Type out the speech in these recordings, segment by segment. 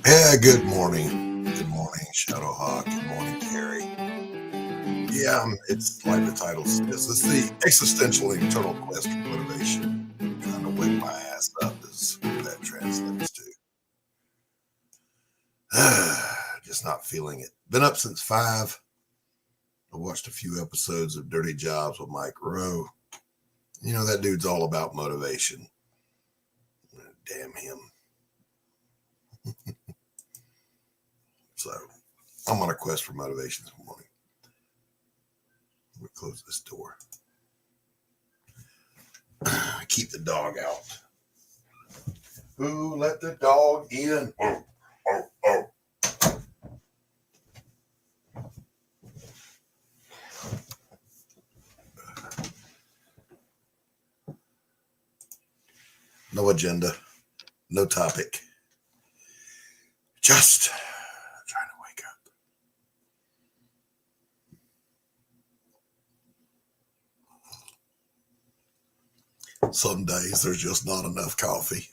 Yeah, good morning. Good morning, Shadowhawk. Good morning, Carrie. Yeah, it's like the title says. It's the existential and eternal quest for motivation. Trying to wake my ass up is what that translates to. Just not feeling it. Been up since 5. I watched a few episodes of Dirty Jobs with Mike Rowe. You know, that dude's all about motivation. Damn him. So, I'm on a quest for motivation this morning. Let me close this door. Keep the dog out. Who let the dog in? Oh, oh, oh. No agenda, no topic. Just trying to wake up. Some days there's just not enough coffee.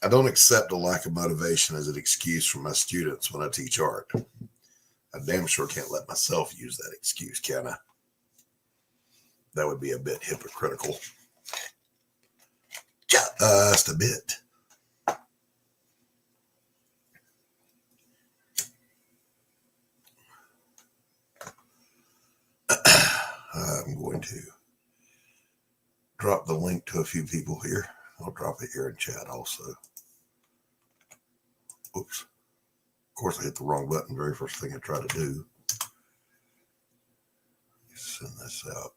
I don't accept a lack of motivation as an excuse for my students when I teach art. I damn sure can't let myself use that excuse, can I? That would be a bit hypocritical. Just a bit. I'm going to drop the link to a few people here. I'll drop it here in chat also. Oops. Of course, I hit the wrong button. Very first thing I try to do. Send this out.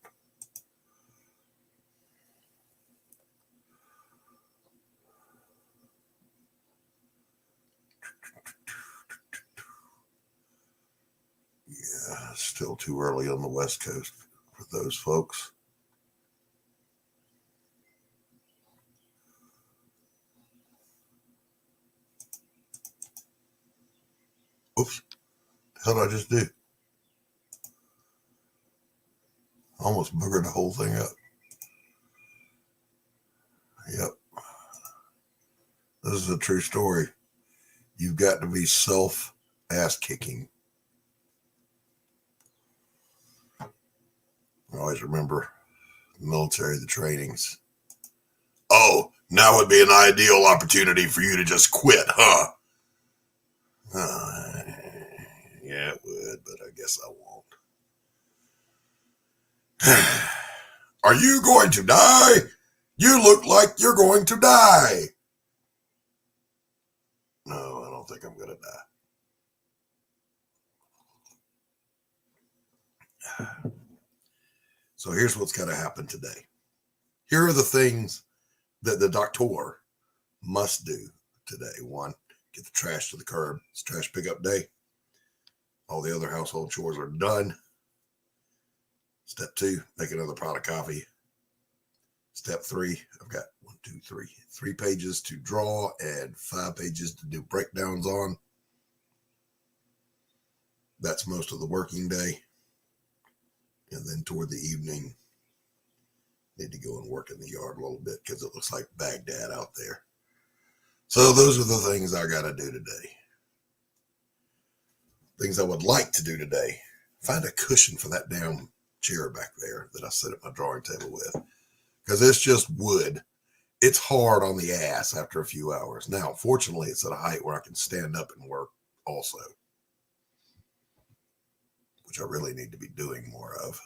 Yeah, still too early on the West Coast for those folks. Oops. What did I just do? Almost boogered the whole thing up. Yep. This is a true story. You've got to be self-ass kicking. I always remember the military, the trainings. Oh, now would be an ideal opportunity for you to just quit, huh? Yeah, it would, but I guess I won't. Are you going to die? You look like you're going to die. No, I don't think I'm going to die. So here's what's got to happen today. Here are the things that the doctor must do today. 1, get the trash to the curb. It's trash pickup day. All the other household chores are done. Step 2, make another pot of coffee. Step 3, I've got 3 pages to draw and 5 pages to do breakdowns on. That's most of the working day. And then toward the evening, need to go and work in the yard a little bit because it looks like Baghdad out there. So those are the things I got to do today. Things I would like to do today. Find a cushion for that damn chair back there that I sit at my drawing table with. Because it's just wood. It's hard on the ass after a few hours. Now, fortunately, it's at a height where I can stand up and work also, which I really need to be doing more of.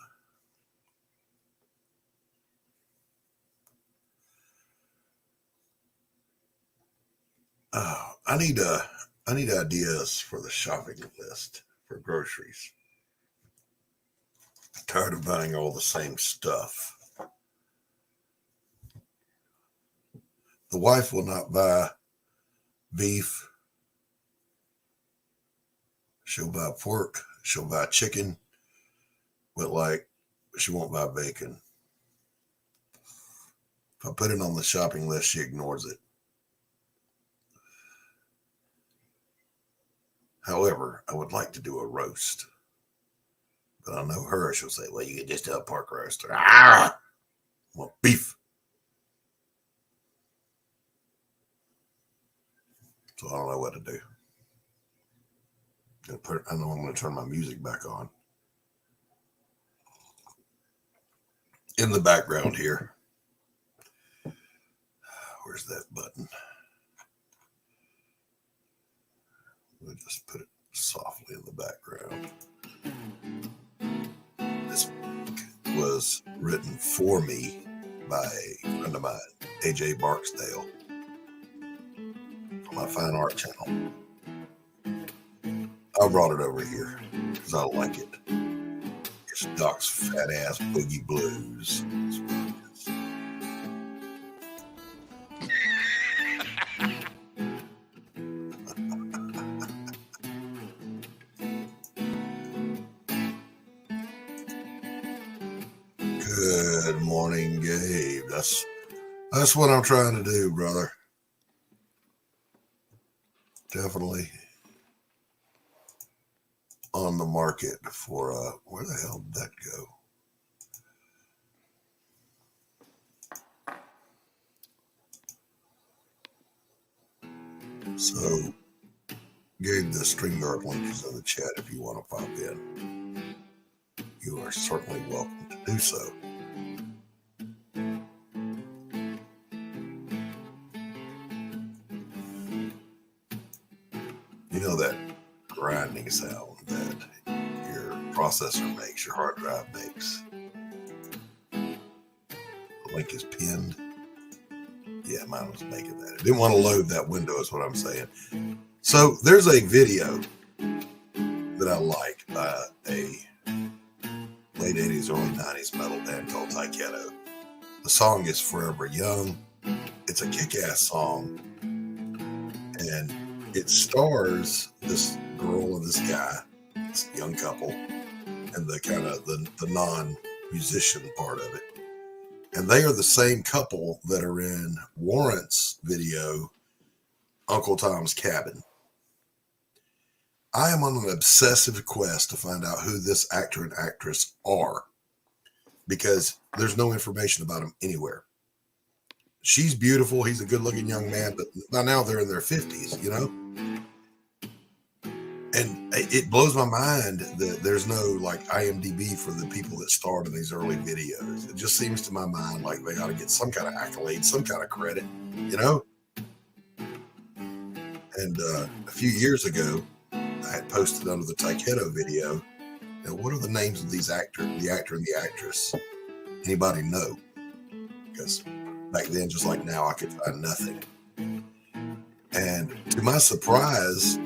Oh, I need ideas for the shopping list for groceries. I'm tired of buying all the same stuff. The wife will not buy beef. She'll buy pork. She'll buy chicken. But she won't buy bacon. If I put it on the shopping list, she ignores it. However, I would like to do a roast. But I know her. She'll say, well, you can just do a pork roast. I want beef. So I don't know what to do. I know I'm going to turn my music back on. In the background here. Where's that button? We'll just put it softly in the background. This book was written for me by a friend of mine, AJ Barksdale, from my Fine Art channel. I brought it over here because I like it. It's Doc's Fat Ass Boogie Blues. Good morning, Gabe. That's what I'm trying to do, brother. Definitely on the market for where the hell did that go? So Gabe, the StreamYard link is in the chat if you want to pop in. You are certainly welcome to do so. You know that grinding sound that your processor makes, your hard drive makes. The link is pinned. Yeah, mine was making that. I didn't want to load that window is what I'm saying. So there's a video that I like by a late 80s, early 90s metal band called Taiketo. The song is Forever Young. It's a kick-ass song. And it stars this girl and this guy, this young couple, and the kind of the non-musician part of it. And they are the same couple that are in Warrant's video, Uncle Tom's Cabin. I am on an obsessive quest to find out who this actor and actress are because there's no information about them anywhere. She's beautiful. He's a good-looking young man, but by now they're in their 50s, you know? And it blows my mind that there's no like IMDb for the people that starred in these early videos. It just seems to my mind like they ought to get some kind of accolade, some kind of credit, you know? And a few years ago, I had posted under the Taiketo video, now what are the names of these actors, the actor and the actress? Anybody know? Because back then, just like now, I could find nothing. And to my surprise,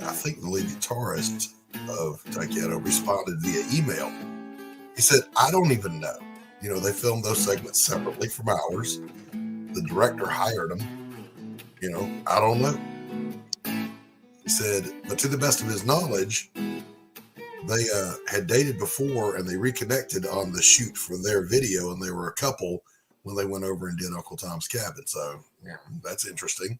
I think the lead guitarist of Taiketo responded via email. He said, I don't even know. You know, they filmed those segments separately from ours. The director hired them. You know, I don't know. He said, but to the best of his knowledge, they had dated before and they reconnected on the shoot for their video, and they were a couple when they went over and did Uncle Tom's Cabin. So yeah, that's interesting.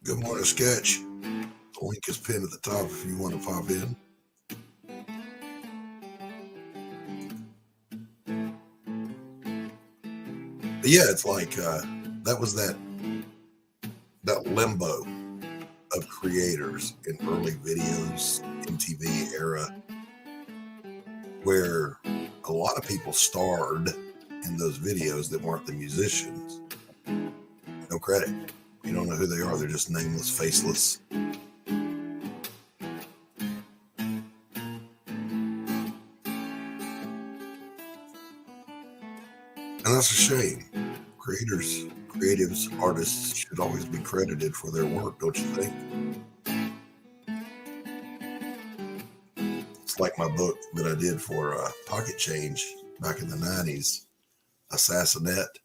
Good morning, Sketch. The link is pinned at the top if you want to pop in. But yeah, it's like that was that limbo of creators in early videos, MTV era, where a lot of people starred in those videos that weren't the musicians. No credit. You don't know who they are. They're just nameless, faceless. And that's a shame. Creatives, artists should always be credited for their work, don't you think? It's like my book that I did for Pocket Change back in the 90s, Assassinette.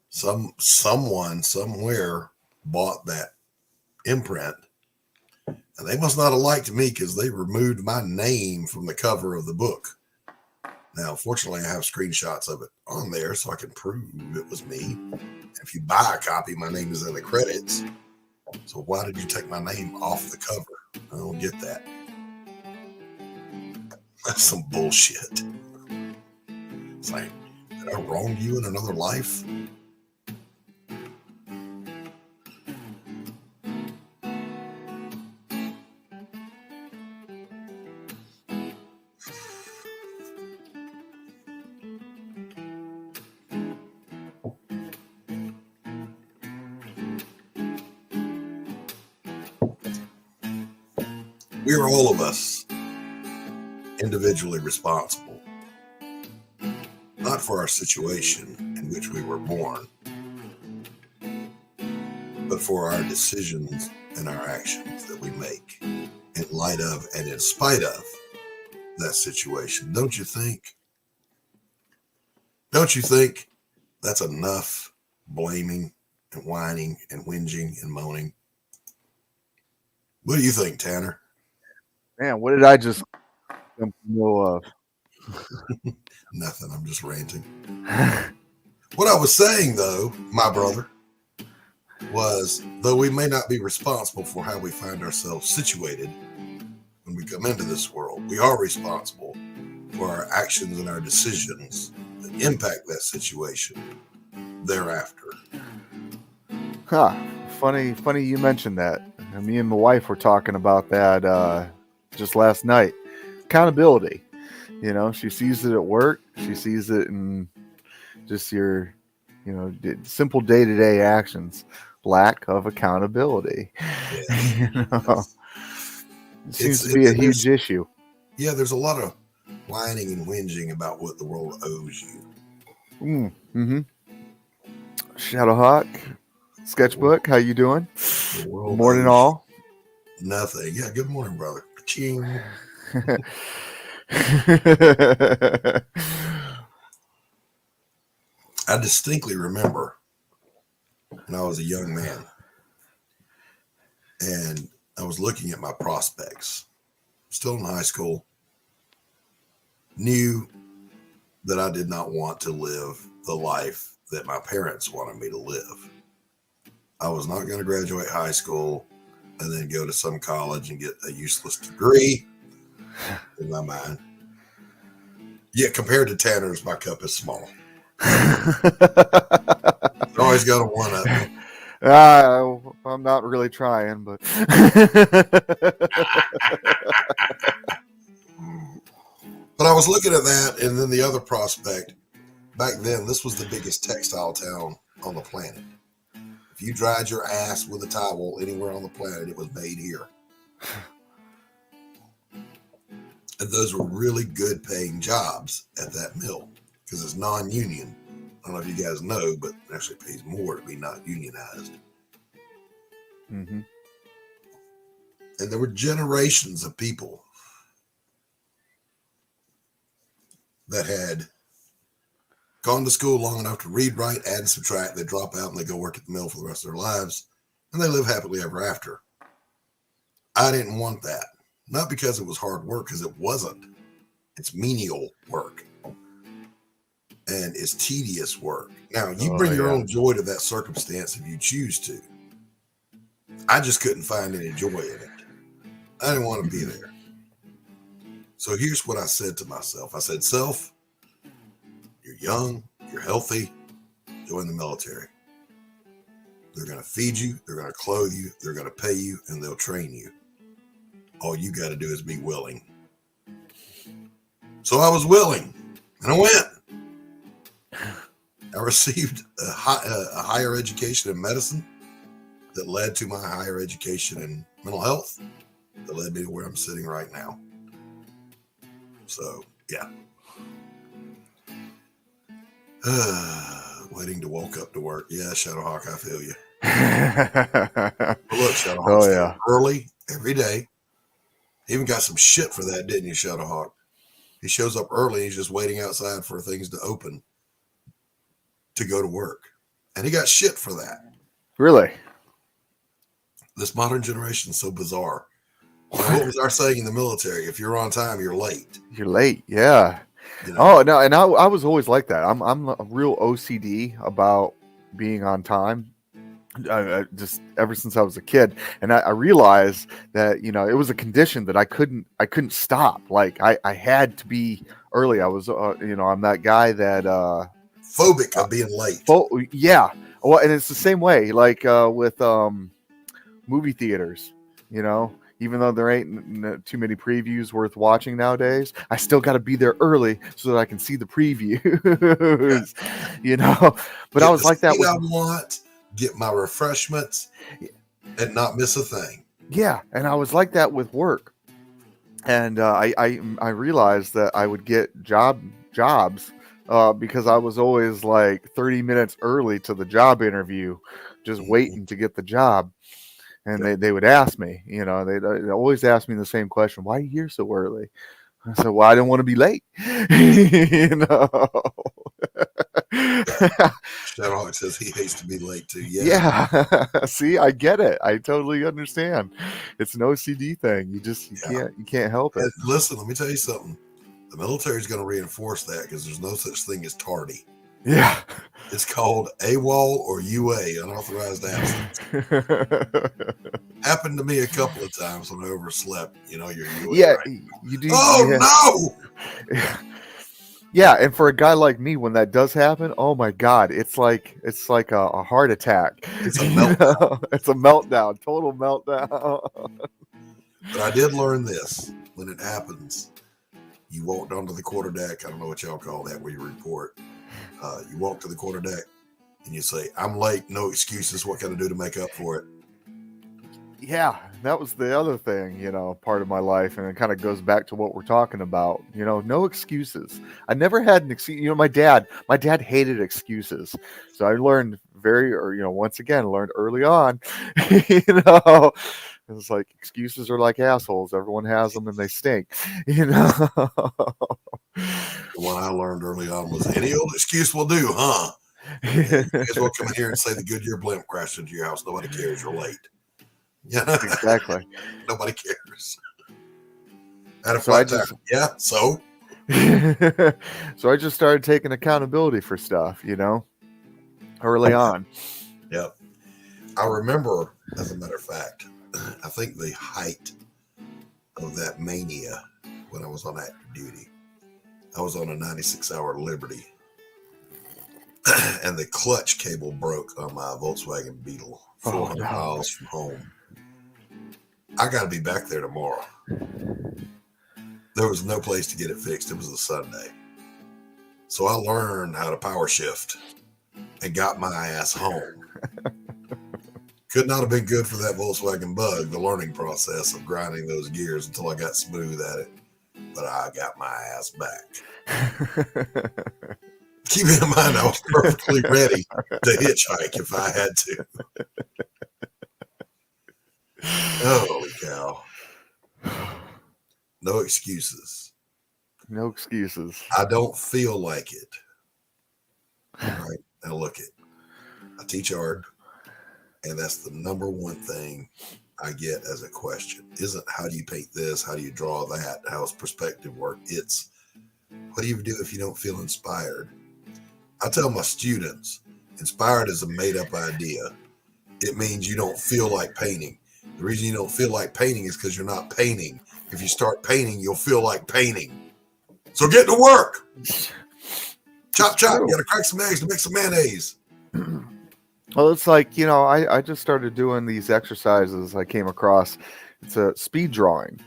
Someone somewhere bought that imprint, and they must not have liked me because they removed my name from the cover of the book. Now, fortunately, I have screenshots of it on there so I can prove it was me. If you buy a copy, my name is in the credits. So why did you take my name off the cover? I don't get that. That's some bullshit. It's like, did I wrong you in another life? We are all of us individually responsible, not for our situation in which we were born, but for our decisions and our actions that we make in light of and in spite of that situation. Don't you think? Don't you think that's enough blaming and whining and whinging and moaning? What do you think, Tanner? Man, what did I just know of? Nothing. I'm just ranting. What I was saying, though, my brother, was though we may not be responsible for how we find ourselves situated when we come into this world, we are responsible for our actions and our decisions that impact that situation thereafter. Huh. Funny you mentioned that. Me and my wife were talking about that just last night. Accountability. You know, she sees it at work. She sees it in just your, simple day-to-day actions. Lack of accountability. Yes. You know, it seems to be a huge issue. Yeah, there's a lot of whining and whinging about what the world owes you. Mm-hmm. Shadowhawk, Sketchbook, how you doing? Morning all. Nothing. Yeah, good morning, brother. Ching. I distinctly remember when I was a young man and I was looking at my prospects, still in high school, knew that I did not want to live the life that my parents wanted me to live. I was not going to graduate high school and then go to some college and get a useless degree in my mind. Yet compared to Tanner's, my cup is small. Always got a one up me. I'm not really trying, but but I was looking at that, and then the other prospect. Back then, this was the biggest textile town on the planet. If you dried your ass with a towel anywhere on the planet, it was made here. And those were really good paying jobs at that mill because it's non-union. I don't know if you guys know, but it actually pays more to be not unionized. Mm-hmm. And there were generations of people that had gone to school long enough to read, write, add, and subtract. They drop out and they go work at the mill for the rest of their lives, and they live happily ever after. I didn't want that. Not because it was hard work, because it wasn't. It's menial work. And it's tedious work. Now, you bring your own joy to that circumstance if you choose to. I just couldn't find any joy in it. I didn't want to be there. So here's what I said to myself. I said, self, you're young, you're healthy, join the military. They're going to feed you, they're going to clothe you, they're going to pay you, and they'll train you. All you got to do is be willing. So I was willing, and I went. I received a higher education in medicine that led to my higher education in mental health that led me to where I'm sitting right now. So, yeah. Waiting to walk up to work. Yeah, Shadowhawk, I feel you. But look, Shadowhawk, early every day. He even got some shit for that, didn't you, Shadowhawk? He shows up early. He's just waiting outside for things to open to go to work. And he got shit for that. Really? This modern generation is so bizarre. What was our saying in the military? If you're on time, you're late. You're late, yeah. You know? Oh, no, and I was always like that. I'm a real OCD about being on time. I just ever since I was a kid, and I realized that it was a condition that I couldn't stop. Like I had to be early. I was I'm that guy that Phobic of being late. yeah. Well, and it's the same way like with movie theaters. Even though there ain't too many previews worth watching nowadays, I still got to be there early so that I can see the previews. But I Get was the like that seat with I want, get my refreshments, and not miss a thing. yeah, and I was like that with work. And I realized that I would get jobs because I was always like 30 minutes early to the job interview, just Mhm. waiting to get the job. And Yep. they would ask me, they always ask me the same question: "Why are you here so early?" I said, "Well, I didn't want to be late." you know. Shadowhawk says he hates to be late too. Yeah. Yeah. See, I get it. I totally understand. It's an OCD thing. You Yeah. can't help it. And listen, let me tell you something. The military is going to reinforce that because there's no such thing as tardy. Yeah. It's called AWOL or UA, unauthorized absence. Happened to me a couple of times when I overslept. You're UA, Yeah, right? you do. Oh Yeah. Yeah, and for a guy like me, when that does happen, oh my god, it's like a heart attack. no! It's a meltdown. It's a meltdown, total meltdown. But I did learn this: when it happens, you walk onto the quarterdeck. I don't know what y'all call that, where you report. You walk to the quarterdeck and you say, "I'm late. No excuses. What can I do to make up for it?" Yeah, that was the other thing, part of my life, and it kind of goes back to what we're talking about. No excuses. I never had an excuse. My dad hated excuses, so I learned once again, learned early on. you know, it's like excuses are like assholes. Everyone has them, and they stink. You know. The one I learned early on was any old excuse will do, huh? Yeah, you guys will come in here and say the Goodyear blimp crashed into your house. Nobody cares. You're late. Yeah, Exactly. nobody cares. Had a So I flat tire. just Yeah, so so I just started taking accountability for stuff, early on. yeah. I remember, as a matter of fact, I think the height of that mania when I was on active duty. I was on a 96-hour Liberty, and the clutch cable broke on my Volkswagen Beetle, Oh 400 no. miles from home. I got to be back there tomorrow. There was no place to get it fixed. It was a Sunday. So I learned how to power shift and got my ass home. Could not have been good for that Volkswagen Bug, the learning process of grinding those gears until I got smooth at it. But I got my ass back. Keep in mind, I was perfectly ready to hitchhike if I had to. Holy cow. No excuses. No excuses. I don't feel like it. All right. Now look it. I teach art, and that's the number one thing I get as a question. Isn't how do you paint this? How do you draw that? How's perspective work? It's what do you do if you don't feel inspired? I tell my students, inspired is a made up idea. It means you don't feel like painting. The reason you don't feel like painting is because you're not painting. If you start painting, you'll feel like painting. So get to work. Chop, chop. You got to crack some eggs to make some mayonnaise. Well, it's like, I just started doing these exercises I came across. It's a speed drawing.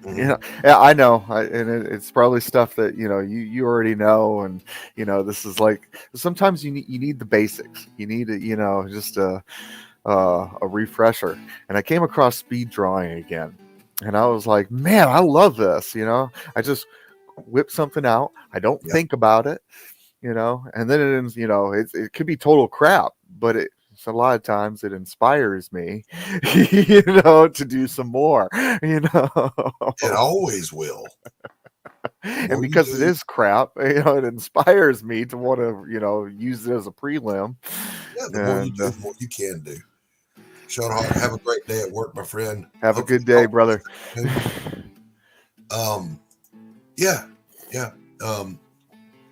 Mhm. Yeah, I know. It's probably stuff that, you already know. And, this is like, sometimes you need the basics. You need, just a refresher. And I came across speed drawing again. And I was like, man, I love this. I just whip something out. I don't Yep. think about it, and then it could be total crap, but a lot of times it inspires me, to do some more, It always will. The and more you because it do, is crap, it inspires me to want to, use it as a prelim. yeah, the more you And do, the more you can do. Sean Hart, have a great day at work, my friend. have a Hopefully good day, talk brother. to you soon. Yeah, yeah.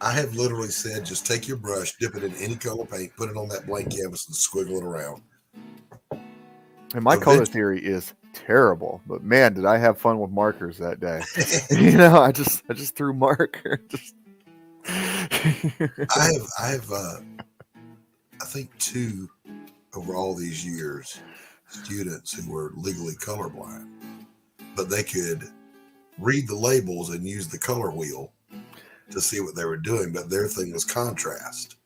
I have literally said, just take your brush, dip it in any color paint, put it on that blank canvas, and squiggle it around. And my color theory is terrible, but man, did I have fun with markers that day. I just threw marker. I have I think 2 over all these years students who were legally colorblind, but they could read the labels and use the color wheel to see what they were doing, but their thing was contrast.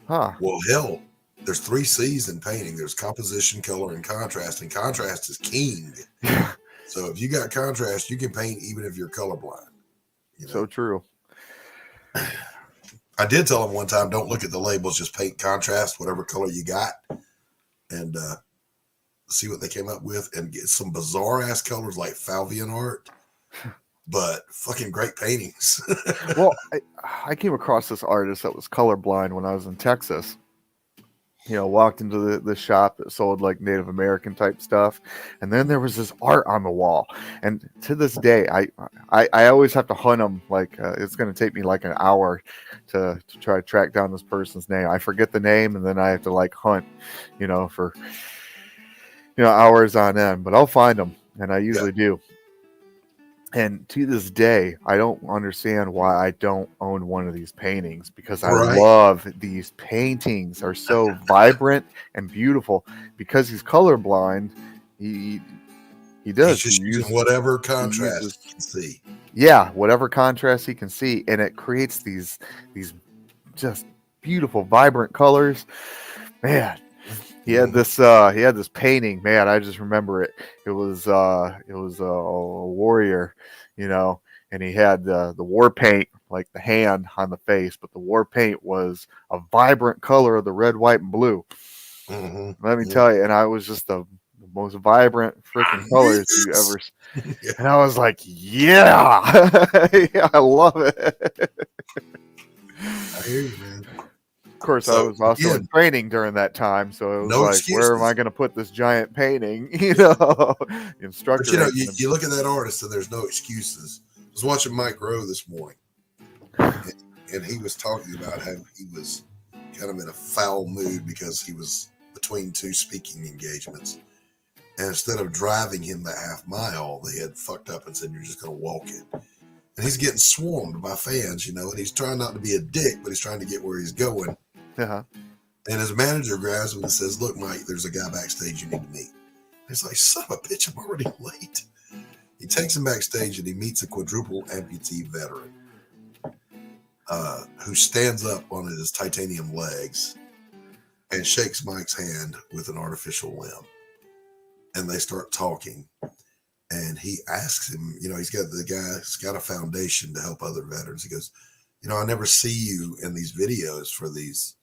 Huh. Well, hell, there's 3 C's in painting. There's composition, color, and contrast is king. So if you got contrast, you can paint even if you're colorblind. So true. I did tell them one time, don't look at the labels, just paint contrast, whatever color you got, and see what they came up with, and get some bizarre ass colors like Falvian art, but fucking great paintings. Well, I came across this artist that was colorblind when I was in Texas. Walked into the shop that sold like Native American type stuff, and then there was this art on the wall. And to this day, I always have to hunt them. Like it's going to take me like an hour to try to track down this person's name. I forget the name, and then I have to like hunt, for hours on end. But I'll find them, and I usually do. And to this day, I don't understand why I don't own one of these paintings, because I love these paintings. Are so vibrant and beautiful. Because he's colorblind, he does. He's just using whatever contrast he can see. Yeah, whatever contrast he can see, and it creates these just beautiful, vibrant colors. Man, he had this painting. Man, I just remember it. It was a warrior, and he had the war paint, like the hand on the face, but the war paint was a vibrant color of the red, white, and blue. Mm-hmm. Let me tell you, and I was just the most vibrant freaking colors you ever. Yeah. And I was like, yeah, I love it. I hear you, man. Of course, I was also in training during that time, so it was like, excuses. Where am I going to put this giant painting? Instructor. But you look at that artist, and there's no excuses. I was watching Mike Rowe this morning, and he was talking about how he was kind of in a foul mood because he was between 2 speaking engagements, and instead of driving him the half mile, they had fucked up and said, "You're just going to walk it." And he's getting swarmed by fans, and he's trying not to be a dick, but he's trying to get where he's going. Uh-huh. And his manager grabs him and says, "Look, Mike, there's a guy backstage you need to meet." And he's like, "Son of a bitch, I'm already late." He takes him backstage and he meets a quadruple amputee veteran who stands up on his titanium legs and shakes Mike's hand with an artificial limb. And they start talking. And he asks him, the guy's got a foundation to help other veterans. He goes, "I never see you in these videos for these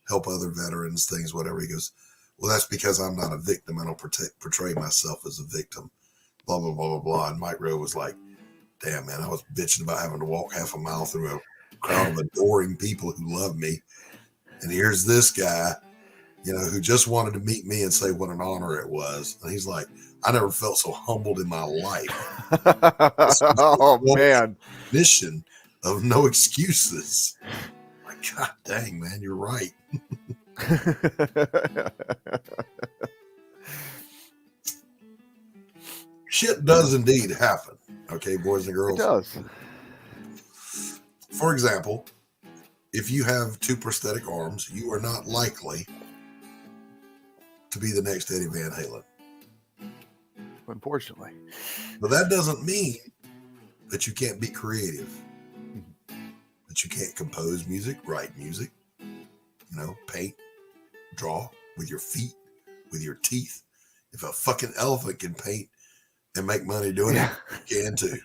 help other veterans things, whatever." He goes, "Well, that's because I'm not a victim. I don't portray myself as a victim, blah, blah, blah, blah, blah." And Mike Rowe was like, "Damn, man, I was bitching about having to walk half a mile through a crowd of adoring people who love me. And here's this guy, who just wanted to meet me and say what an honor it was." And he's like, "I never felt so humbled in my life." Oh, man. Mission of no excuses. Like, God dang, man, you're right. Shit does indeed happen. Okay, boys and girls. It does. For example, if you have 2 prosthetic arms, you are not likely to be the next Eddie Van Halen. Unfortunately. But that doesn't mean that you can't be creative. That you can't compose music, write music, paint, draw with your feet, with your teeth. If a fucking elephant can paint and make money doing it, you can too.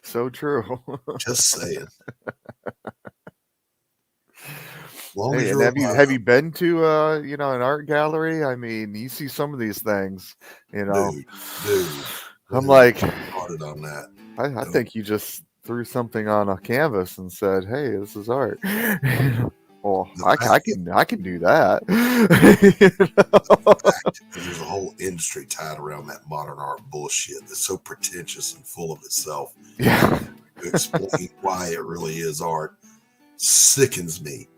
So true. Just saying. Hey, and have you been to an art gallery? I mean, you see some of these things, Dude. I'm like, on that. I think you just threw something on a canvas and said, "Hey, this is art." Well, I can do that. There's a whole industry tied around that modern art bullshit that's so pretentious and full of itself. Yeah. To explain why it really is art sickens me.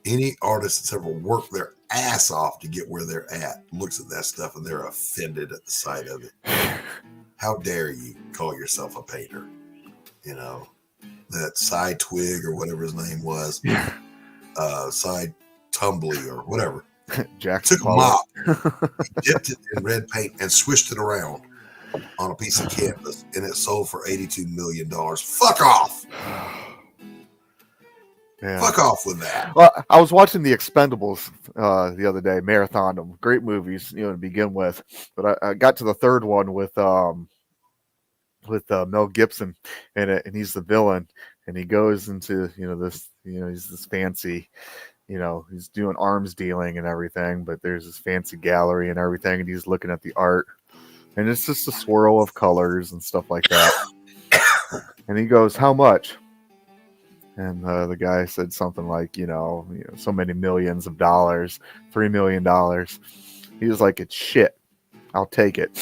Any artist that's ever worked their ass off to get where they're at, looks at that stuff, and they're offended at the sight of it. How dare you call yourself a painter? You know, that Cy Twig or whatever his name was, Cy Tumbly or whatever. Jackson Took a mop, Pollock. he dipped it in red paint and swished it around on a piece of canvas, and it sold for $82 million. Fuck off! Yeah. Fuck off with that. Well, I was watching The Expendables the other day, marathon them. Great movies, to begin with. But I got to the third one with Mel Gibson in it, and he's the villain, and he goes into this, he's this fancy, he's doing arms dealing and everything, but there's this fancy gallery and everything, and he's looking at the art, and it's just a swirl of colors and stuff like that. And he goes, "How much?" And the guy said something like, so many millions of dollars, $3 million. He was like, "It's shit. I'll take it."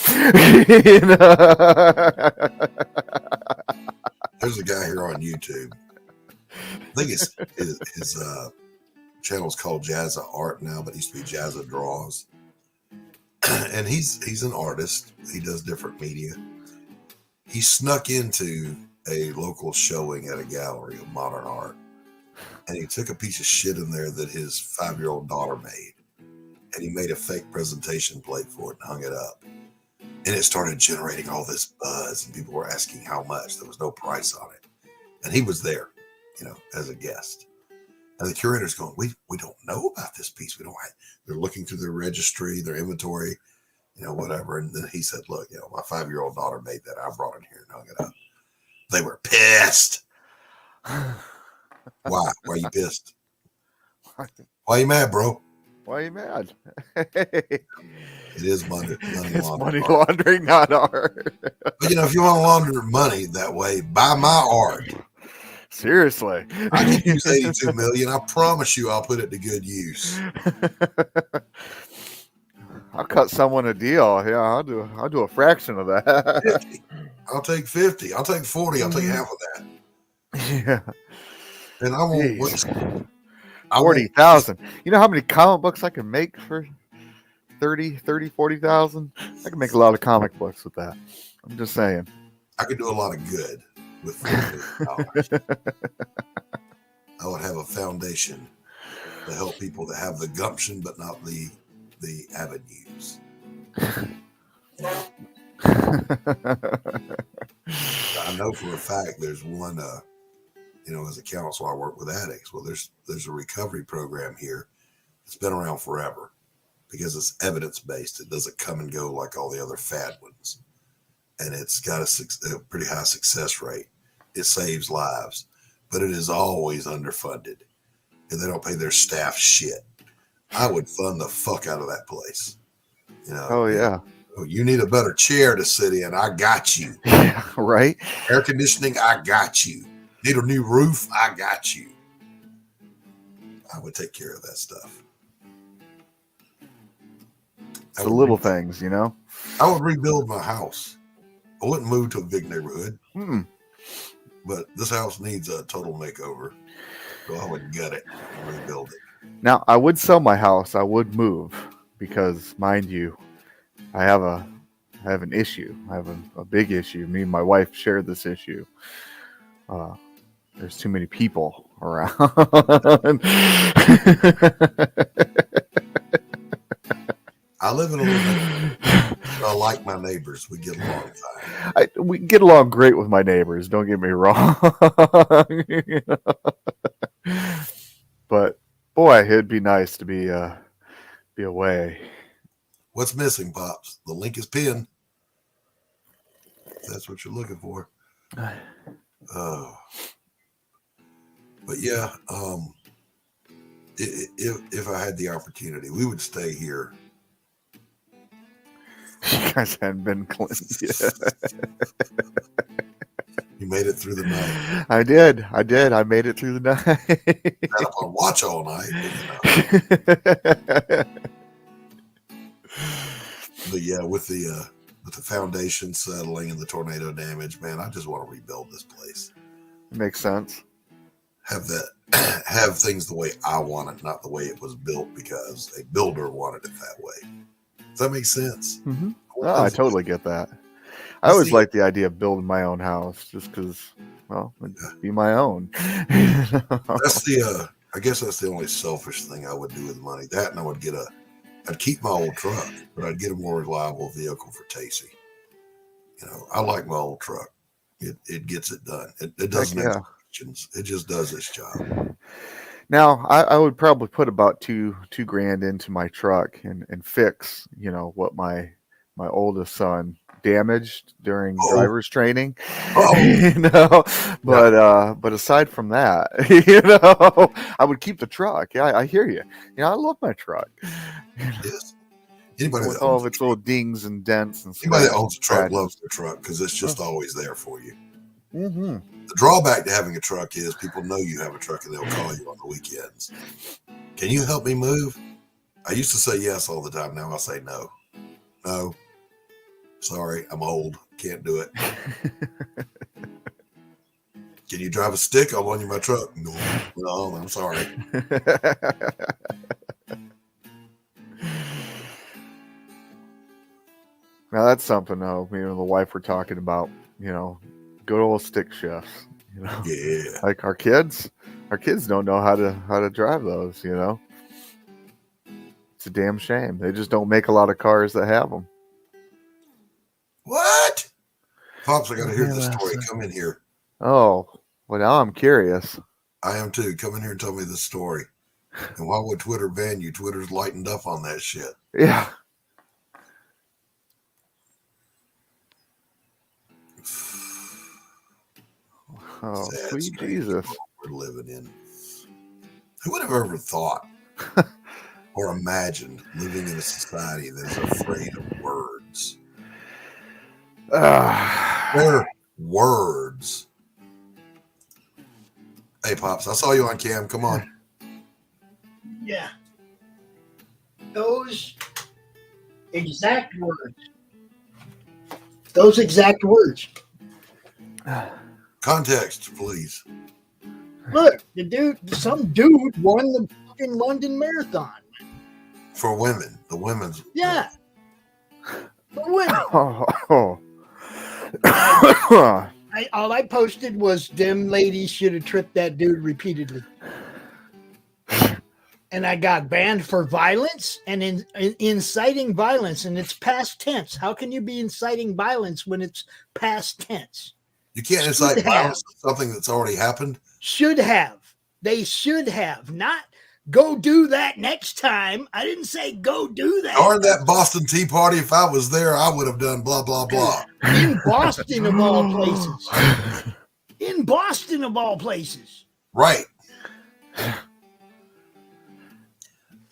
There's a guy here on YouTube. I think his channel is called Jazza Art now, but it used to be Jazza Draws. And he's an artist. He does different media. He snuck into a local showing at a gallery of modern art, and he took a piece of shit in there that his 5-year-old daughter made, and he made a fake presentation plate for it and hung it up, and it started generating all this buzz, and people were asking how much. There was no price on it, and he was there, as a guest, and the curator's going, we don't know about this piece. We don't have, they're looking through their registry, their inventory, whatever. And then he said, "Look, my 5-year-old daughter made that. I brought it here and hung it up." They were pissed. Why? Why are you pissed? Why are you mad, bro? Why are you mad? It is money It's laundering. money laundering, not art. But if you want to launder money that way, buy my art. Seriously. I can use $82 million. I promise you I'll put it to good use. I'll cut someone a deal. Yeah, I'll do a fraction of that. 50. I'll take 50. I'll take 40. I'll take half of that. Yeah. And I won't Jeez. 40,000. You know how many comic books I can make for 40,000? I can make a lot of comic books with that. I'm just saying. I could do a lot of good with $40,000. I would have a foundation to help people that have the gumption but not the avenues. I know for a fact there's one, as a counselor, I work with addicts. Well, there's a recovery program here. It's been around forever because it's evidence-based. It doesn't come and go like all the other fad ones. And it's got a pretty high success rate. It saves lives, but it is always underfunded. And they don't pay their staff shit. I would fund the fuck out of that place. Oh, yeah. Oh, you need a better chair to sit in. I got you. Yeah, right? Air conditioning, I got you. Need a new roof, I got you. I would take care of that stuff. It's the little things, I would rebuild my house. I wouldn't move to a big neighborhood. But this house needs a total makeover. So I would gut it and rebuild it. Now, I would sell my house. I would move because, mind you, I have an issue. I have a big issue. Me and my wife share this issue. There's too many people around. I live in a little neighborhood. I like my neighbors. We get along fine. We get along great with my neighbors. Don't get me wrong. But boy, it'd be nice to be away. What's missing, Pops? The link is pinned. If that's what you're looking for. But yeah, if I had the opportunity, we would stay here. You guys hadn't been cleansed yet. You made it through the night. I did. I made it through the night. Had up on watch all night. But yeah, with the foundation settling and the tornado damage, man, I just want to rebuild this place. Makes sense. have that have things the way I want it, not the way it was built because a builder wanted it that way. Does that make sense? Mm-hmm. What Oh, I those- totally get that. I That's always the- like the idea of building my own house, just because, well, it'd be my own. That's the I guess that's the only selfish thing I would do with money. That, and I'd keep my old truck, but I'd get a more reliable vehicle for Tacey. You know, I like my old truck. It gets it done. It doesn't Heck yeah. have questions. It just does its job. Now, I would probably put about two grand into my truck and fix, what my oldest son damaged during Uh-oh. driver's training. Oh, But aside from that, I would keep the truck. Yeah, I hear you. I love my truck. yes. Anybody With that all owns of its little dings and dents and anybody that scratches owns a and truck scratches. loves their truck because it's just always there for you. Mm-hmm. The drawback to having a truck is people know you have a truck and they'll call you on the weekends. Can you help me move? I used to say yes all the time. Now I say no. No. Sorry, I'm old. Can't do it. Can you drive a stick? I'll loan you my truck. No, I'm sorry. Now that's something though. Me and the wife were talking about, good old stick shifts. Yeah. Like our kids don't know how to drive those. It's a damn shame. They just don't make a lot of cars that have them. What? Pops, I got to hear Yeah, this story. that's- Come in here. Oh, well, now I'm curious. I am too. Come in here and tell me this story. And why would Twitter ban you? Twitter's lightened up on that shit. Yeah. Oh, Sad, sweet strange Jesus. world we're living in. Who would have ever thought or imagined living in a society that is afraid of words? They're words. Hey, Pops, I saw you on cam. Come on. Yeah. Those exact words. Those exact words. Context, please. Look, some dude won the fucking London Marathon. For women, the women's. Yeah. For women. All I posted was them ladies should have tripped that dude repeatedly. And I got banned for violence and inciting violence, and it's past tense. How can you be inciting violence when it's past tense? You can't incite violence to something that's already happened. Should have. They should have. Not go do that next time. I didn't say go do that. Darn that Boston Tea Party. If I was there, I would have done blah, blah, blah. In Boston, of all places. In Boston, of all places. Right.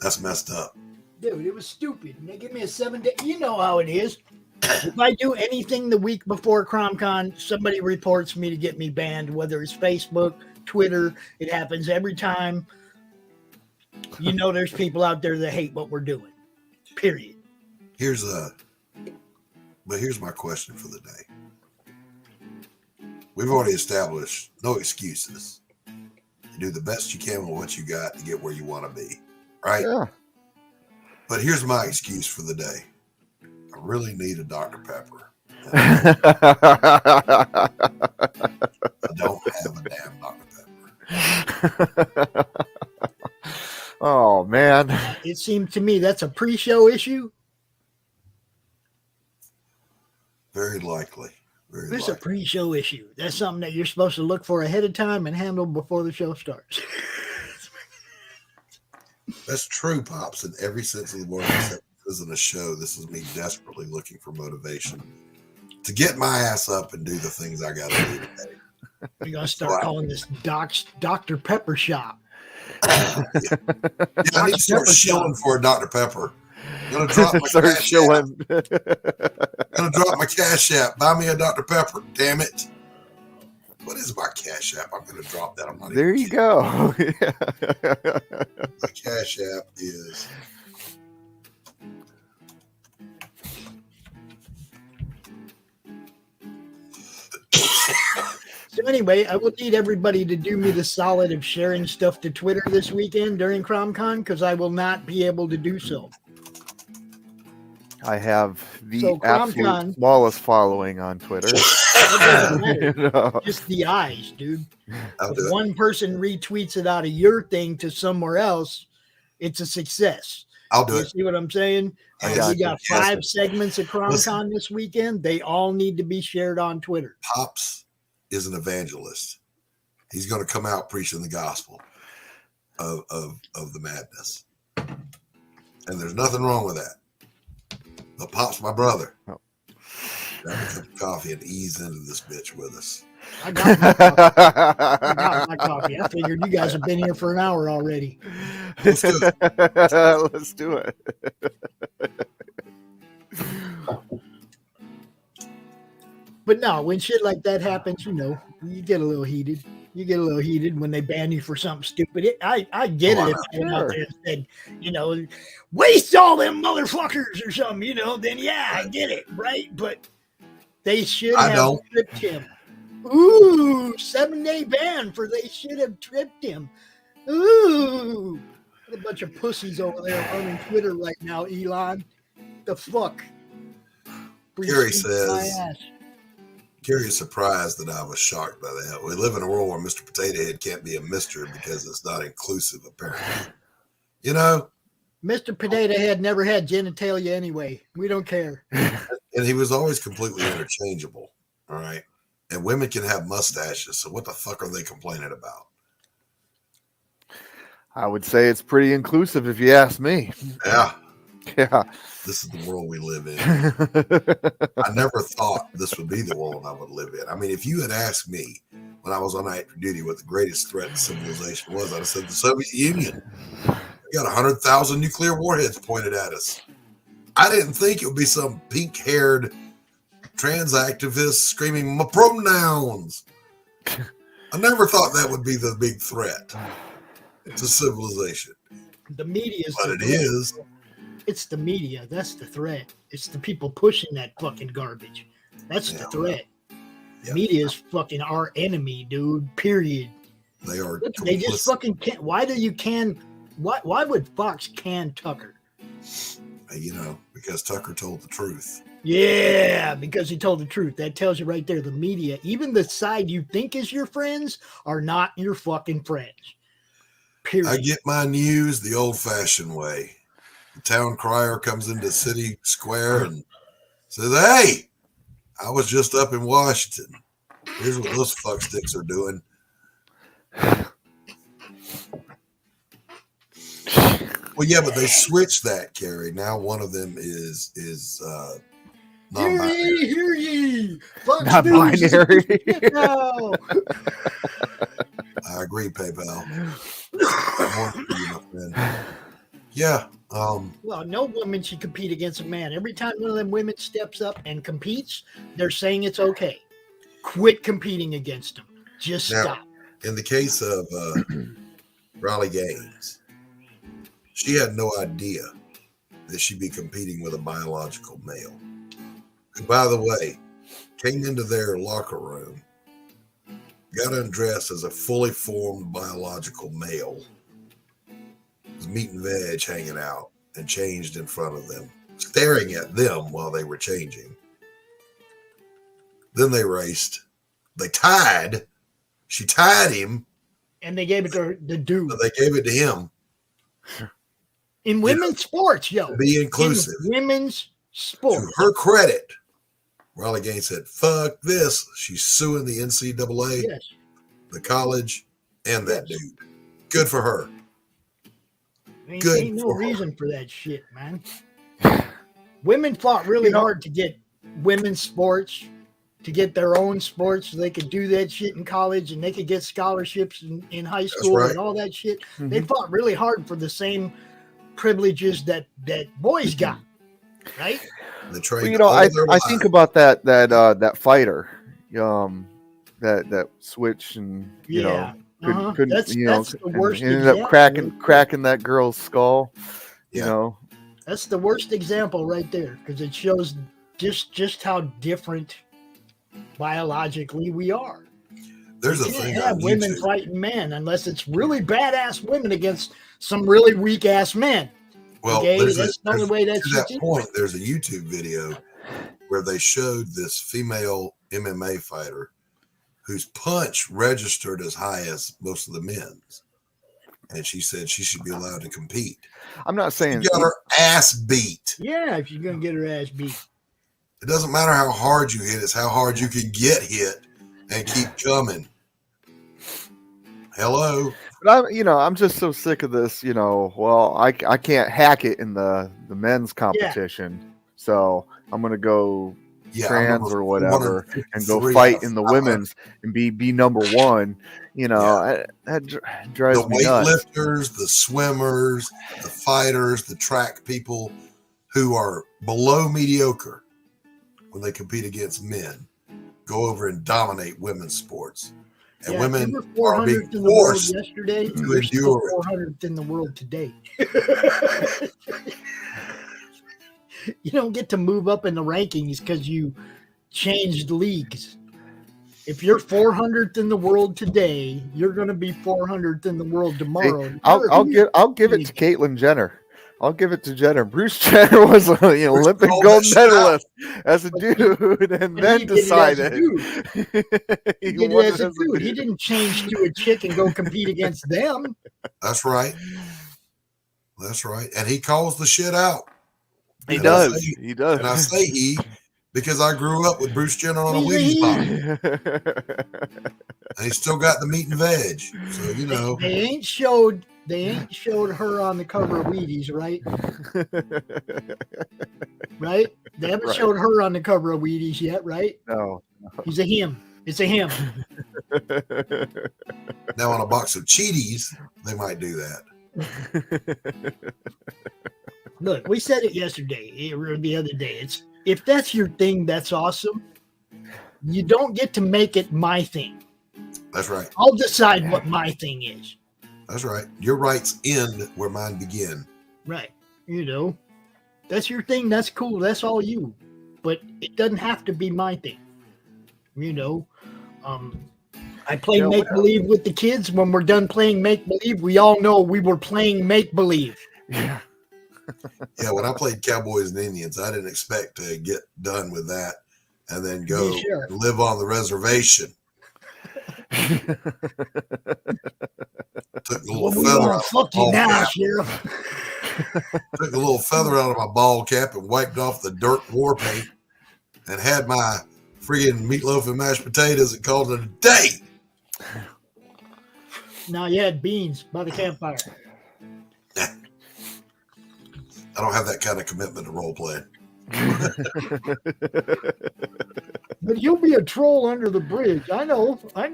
That's messed up. Dude, it was stupid. And they give me a 7-day. You know how it is. If I do anything the week before CromCon, somebody reports me to get me banned, whether it's Facebook, Twitter. It happens every time. There's people out there that hate what we're doing. Period. Here's my question for the day. We've already established no excuses. You do the best you can with what you got to get where you want to be. Right? Yeah. But here's my excuse for the day. I really need a Dr. Pepper. I don't have a damn Dr. Pepper. Oh, man. It seemed to me that's a pre-show issue. Very likely. It's a pre-show issue. That's something that you're supposed to look for ahead of time and handle before the show starts. That's true, Pops, in every sense of the word. Except this isn't a show. This is me desperately looking for motivation to get my ass up and do the things I got to do today. We're going to start calling this Dr. Pepper Shop. I need to start shilling for a Dr. Pepper. I'm going to drop my Start cash shilling. app. I'm going to drop my cash app. Buy me a Dr. Pepper. Damn it. What is my cash app? I'm going to drop that. I'm not There even you kidding. go. My cash app is anyway, I will need everybody to do me the solid of sharing stuff to Twitter this weekend during CromCon because I will not be able to do so. I have the So, absolute CromCon- smallest following on Twitter. It doesn't matter. You know? Just the eyes, dude. I'll If do it. one person retweets it out of your thing to somewhere else, it's a success. I'll do You it. see what I'm saying? I And got we you. got Yes. 5 segments of CromCon this weekend. They all need to be shared on Twitter. Pops is an evangelist. He's going to come out preaching the gospel of the madness. And there's nothing wrong with that. But Pop's my brother. Oh. Grab a cup of coffee and ease into this bitch with us. I got my coffee. I got my coffee. I figured you guys have been here for an hour already. Let's do it. Let's do it. But no, when shit like that happens, you know, you get a little heated. You get a little heated when they ban you for something stupid. I get it if you went out there and said, you know, waste all them motherfuckers or something, you know, then yeah, I get it, right? But they should I have don't. tripped him. Ooh, 7-day ban for they should have tripped him. Ooh. What a bunch of pussies over there running Twitter right now, Elon. The fuck? Gary Appreciate my says- ass. Gary is surprised that I was shocked by that. We live in a world where Mr. Potato Head can't be a Mister because it's not inclusive, apparently. You know, Mr. Potato Head never had genitalia anyway. We don't care. and he was always completely interchangeable. All right. And women can have mustaches. So what the fuck are they complaining about? I would say it's pretty inclusive if you ask me. Yeah. Yeah. This is the world we live in. I never thought this would be the world I would live in. I mean, if you had asked me when I was on active duty what the greatest threat to civilization was, I'd have said the Soviet Union. We got 100,000 nuclear warheads pointed at us. I didn't think it would be some pink-haired trans activist screaming my pronouns. I never thought that would be the big threat to civilization. The media is But the it threat. is. It's the media. That's the threat. It's the people pushing that fucking garbage. That's the Yeah. threat. Yeah. Media is fucking our enemy, dude. Period. They are They just complicit. fucking can't. Why do you can? Why would Fox can Tucker? You know, because Tucker told the truth. Yeah, because he told the truth. That tells you right there. The media, even the side you think is your friends, are not your fucking friends. Period. I get my news the old-fashioned way. The town crier comes into City Square and says, "Hey, I was just up in Washington. Here's what those fucksticks are doing." Well, yeah, but they switched that, Carrie. Now one of them is non-binary. Hear ye! Fox Not News is binary. shit now. I agree, PayPal. More for you, my friend. Yeah. Well, no woman should compete against a man. Every time one of them women steps up and competes, they're saying it's okay. Quit competing against them. Just Now- stop. In the case of Riley Gaines, she had no idea that she'd be competing with a biological male. Who, by the way, came into their locker room, got undressed as a fully formed biological male, was meat and veg hanging out, and changed in front of them, staring at them while they were changing. Then they raced. They tied. She tied him, And they gave it to the dude. but they gave it to him In women's sports, yo. to be inclusive. In women's To sports. her credit, Riley Gaines said, "Fuck this." She's suing the NCAA, Yes. the college, and that Yes. dude. Good for her. Ain't, Good ain't no for her. reason for that shit, man. Women fought really hard to get women's sports, to get their own sports so they could do that shit in college and they could get scholarships in high school right. and all that shit. Mhm. They fought really hard for the same privileges that boys got, right? They trained Well, you know, all I their think lives. about that fighter, that switch, and you Yeah. know, couldn't That's you know, the and worst ended example. up cracking that girl's skull. You Yeah. know, That's the worst example right there because it shows just how different biologically we are. There's You a can't thing have on women YouTube. fighting men unless it's really badass women against some really weak ass men. Well, Okay, that's the only way that to that shit's point, there's a YouTube video where they showed this female MMA fighter whose punch registered as high as most of the men's. And she said she should be allowed to compete. I'm not She saying got her ass beat. Yeah, if you're gonna get her ass beat. It doesn't matter how hard you hit, it's how hard you can get hit and keep coming. Hello. But I'm just so sick of this. Well, I can't hack it in the men's competition, so I'm gonna go trans or whatever and go fight in the women's and be number one. That drives me nuts. The weightlifters, the swimmers, the fighters, the track people who are below mediocre when they compete against men go over and dominate women's sports. And women are being forced yesterday, to endure it. 400th in the world today. You don't get to move up in the rankings because you changed leagues. If you're 400th in the world today, you're going to be 400th in the world tomorrow. Hey, I'll give it to Caitlyn Jenner. I'll give it to Jenner. Bruce Jenner was an Olympic gold medalist as a dude, and then decided he did it as a dude. He didn't change to a chick and go compete against them. That's right. That's right. And he calls the shit out. He does. And I say he because I grew up with Bruce Jenner on a Wheaties box. And he's still got the meat and veg. So, They ain't showed her on the cover of Wheaties, right? Right? They haven't showed her on the cover of Wheaties yet, right? No. He's a him. It's a him. Now on a box of Cheeties, they might do that. Look, we said it yesterday or the other day. If that's your thing, that's awesome. You don't get to make it my thing. That's right. I'll decide what my thing is. That's right. Your rights end where mine begin. Right. That's your thing. That's cool. That's all you. But it doesn't have to be my thing. I play make-believe with the kids. When we're done playing make-believe, we all know we were playing make-believe. Yeah. Yeah, when I played Cowboys and Indians, I didn't expect to get done with that and then go live on the reservation. Took a little feather out. Fuck you now, Sheriff. Took a little feather out of my ball cap and wiped off the dirt war paint and had my friggin' meatloaf and mashed potatoes and called it a day. Now you had beans by the campfire. I don't have that kind of commitment to role playing. But you'll be a troll under the bridge. I know. I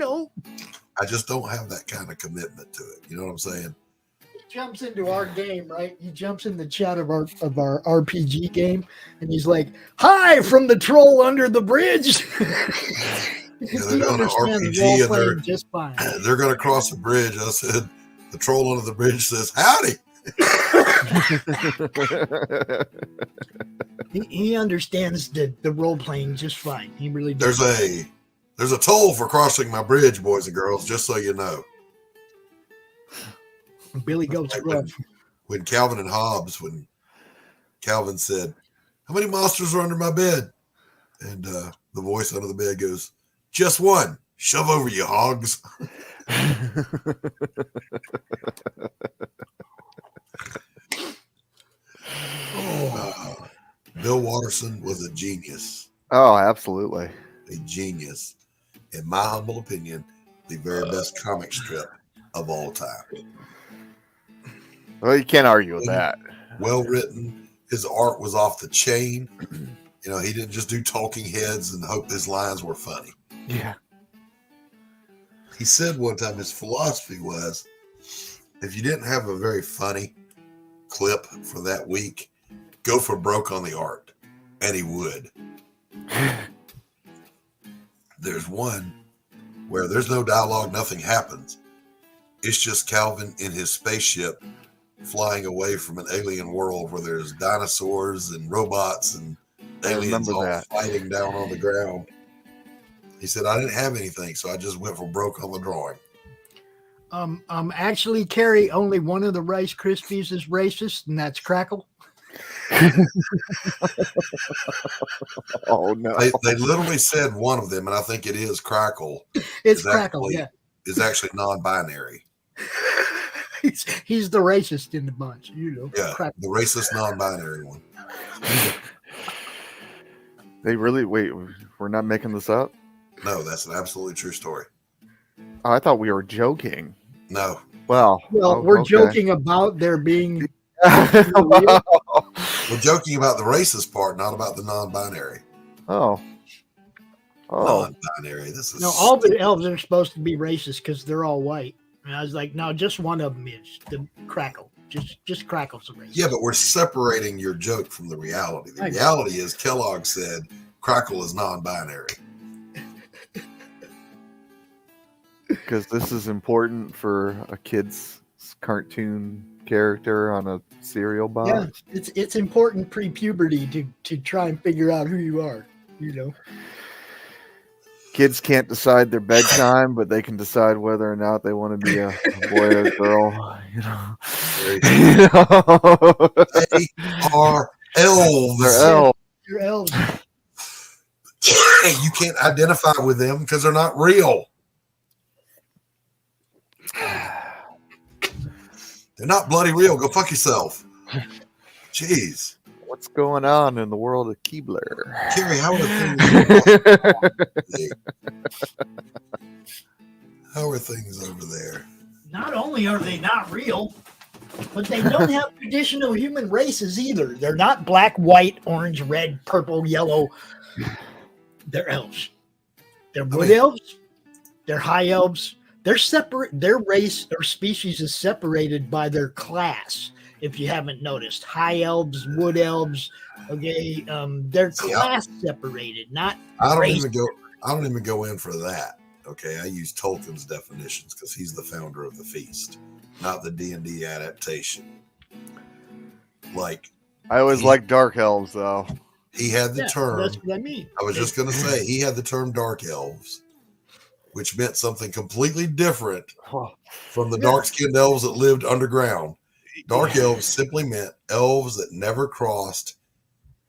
just don't have that kind of commitment to it. You know what I'm saying? He jumps into our game, right? He jumps in the chat of our RPG game, and he's like, "Hi from the troll under the bridge." Yeah, they're going to RPG and they're just fine. They're going to cross the bridge. I said, the troll under the bridge says, "Howdy." He understands the role playing just fine. He really does. There's a toll for crossing my bridge, boys and girls, just so you know. Billy Goat's rough. When Calvin and Hobbes, when Calvin said, "How many monsters are under my bed?" And the voice under the bed goes, "Just one. Shove over, you hogs." Bill Watterson was a genius. Oh, absolutely. A genius. In my humble opinion, the very best comic strip of all time. Well, you can't argue with that. Well written. His art was off the chain. He didn't just do talking heads and hope his lines were funny. Yeah. He said one time his philosophy was, if you didn't have a very funny clip for that week, go for broke on the art. And he would. There's one where there's no dialogue, nothing happens. It's just Calvin in his spaceship flying away from an alien world where there's dinosaurs and robots and aliens all fighting down on the ground. He said, I didn't have anything, so I just went for broke on the drawing. Actually, Carrie, only one of the Rice Krispies is racist, and that's Crackle. Oh no! They literally said one of them, and I think it is Crackle. It's Crackle, yeah. Is actually non-binary. He's the racist in the bunch, you know. Yeah, Crackle. the racist non-binary one. They really wait. We're not making this up. No, that's an absolutely true story. Oh, I thought we were joking. No. Well, we're okay. joking about there being. We're joking about the racist part, not about the non-binary. Oh. Non-binary. This is No, all the elves are supposed to be racist because they're all white. And I was like, no, just one of them is the Crackle. Just Crackle's a racist. Yeah, but we're separating your joke from the reality. The reality is Kellogg said Crackle is non-binary. Because this is important for a kid's cartoon character on a cereal box. Yeah, it's important pre-puberty to try and figure out who you are, you know. Kids can't decide their bedtime, but they can decide whether or not they want to be a boy or a girl. You know. They are elves. They're elves. You're elves. You can't identify with them because they're not real. They're not bloody real. Go fuck yourself. Jeez. What's going on in the world of Keebler? Carrie, how are things over there? Not only are they not real, but they don't have traditional human races either. They're not black, white, orange, red, purple, yellow. They're elves. They're wood elves. They're high elves. They're separate. Their race or species is separated by their class. If you haven't noticed, high elves, wood elves, okay, they're class separated, not. I don't even go in for that. Okay, I use Tolkien's definitions because he's the founder of the feast, not the D&D adaptation. Like, I always like dark elves, though. He had the term. That's what I mean. I was just going to say he had the term dark elves, which meant something completely different from the dark-skinned elves that lived underground. Dark elves simply meant elves that never crossed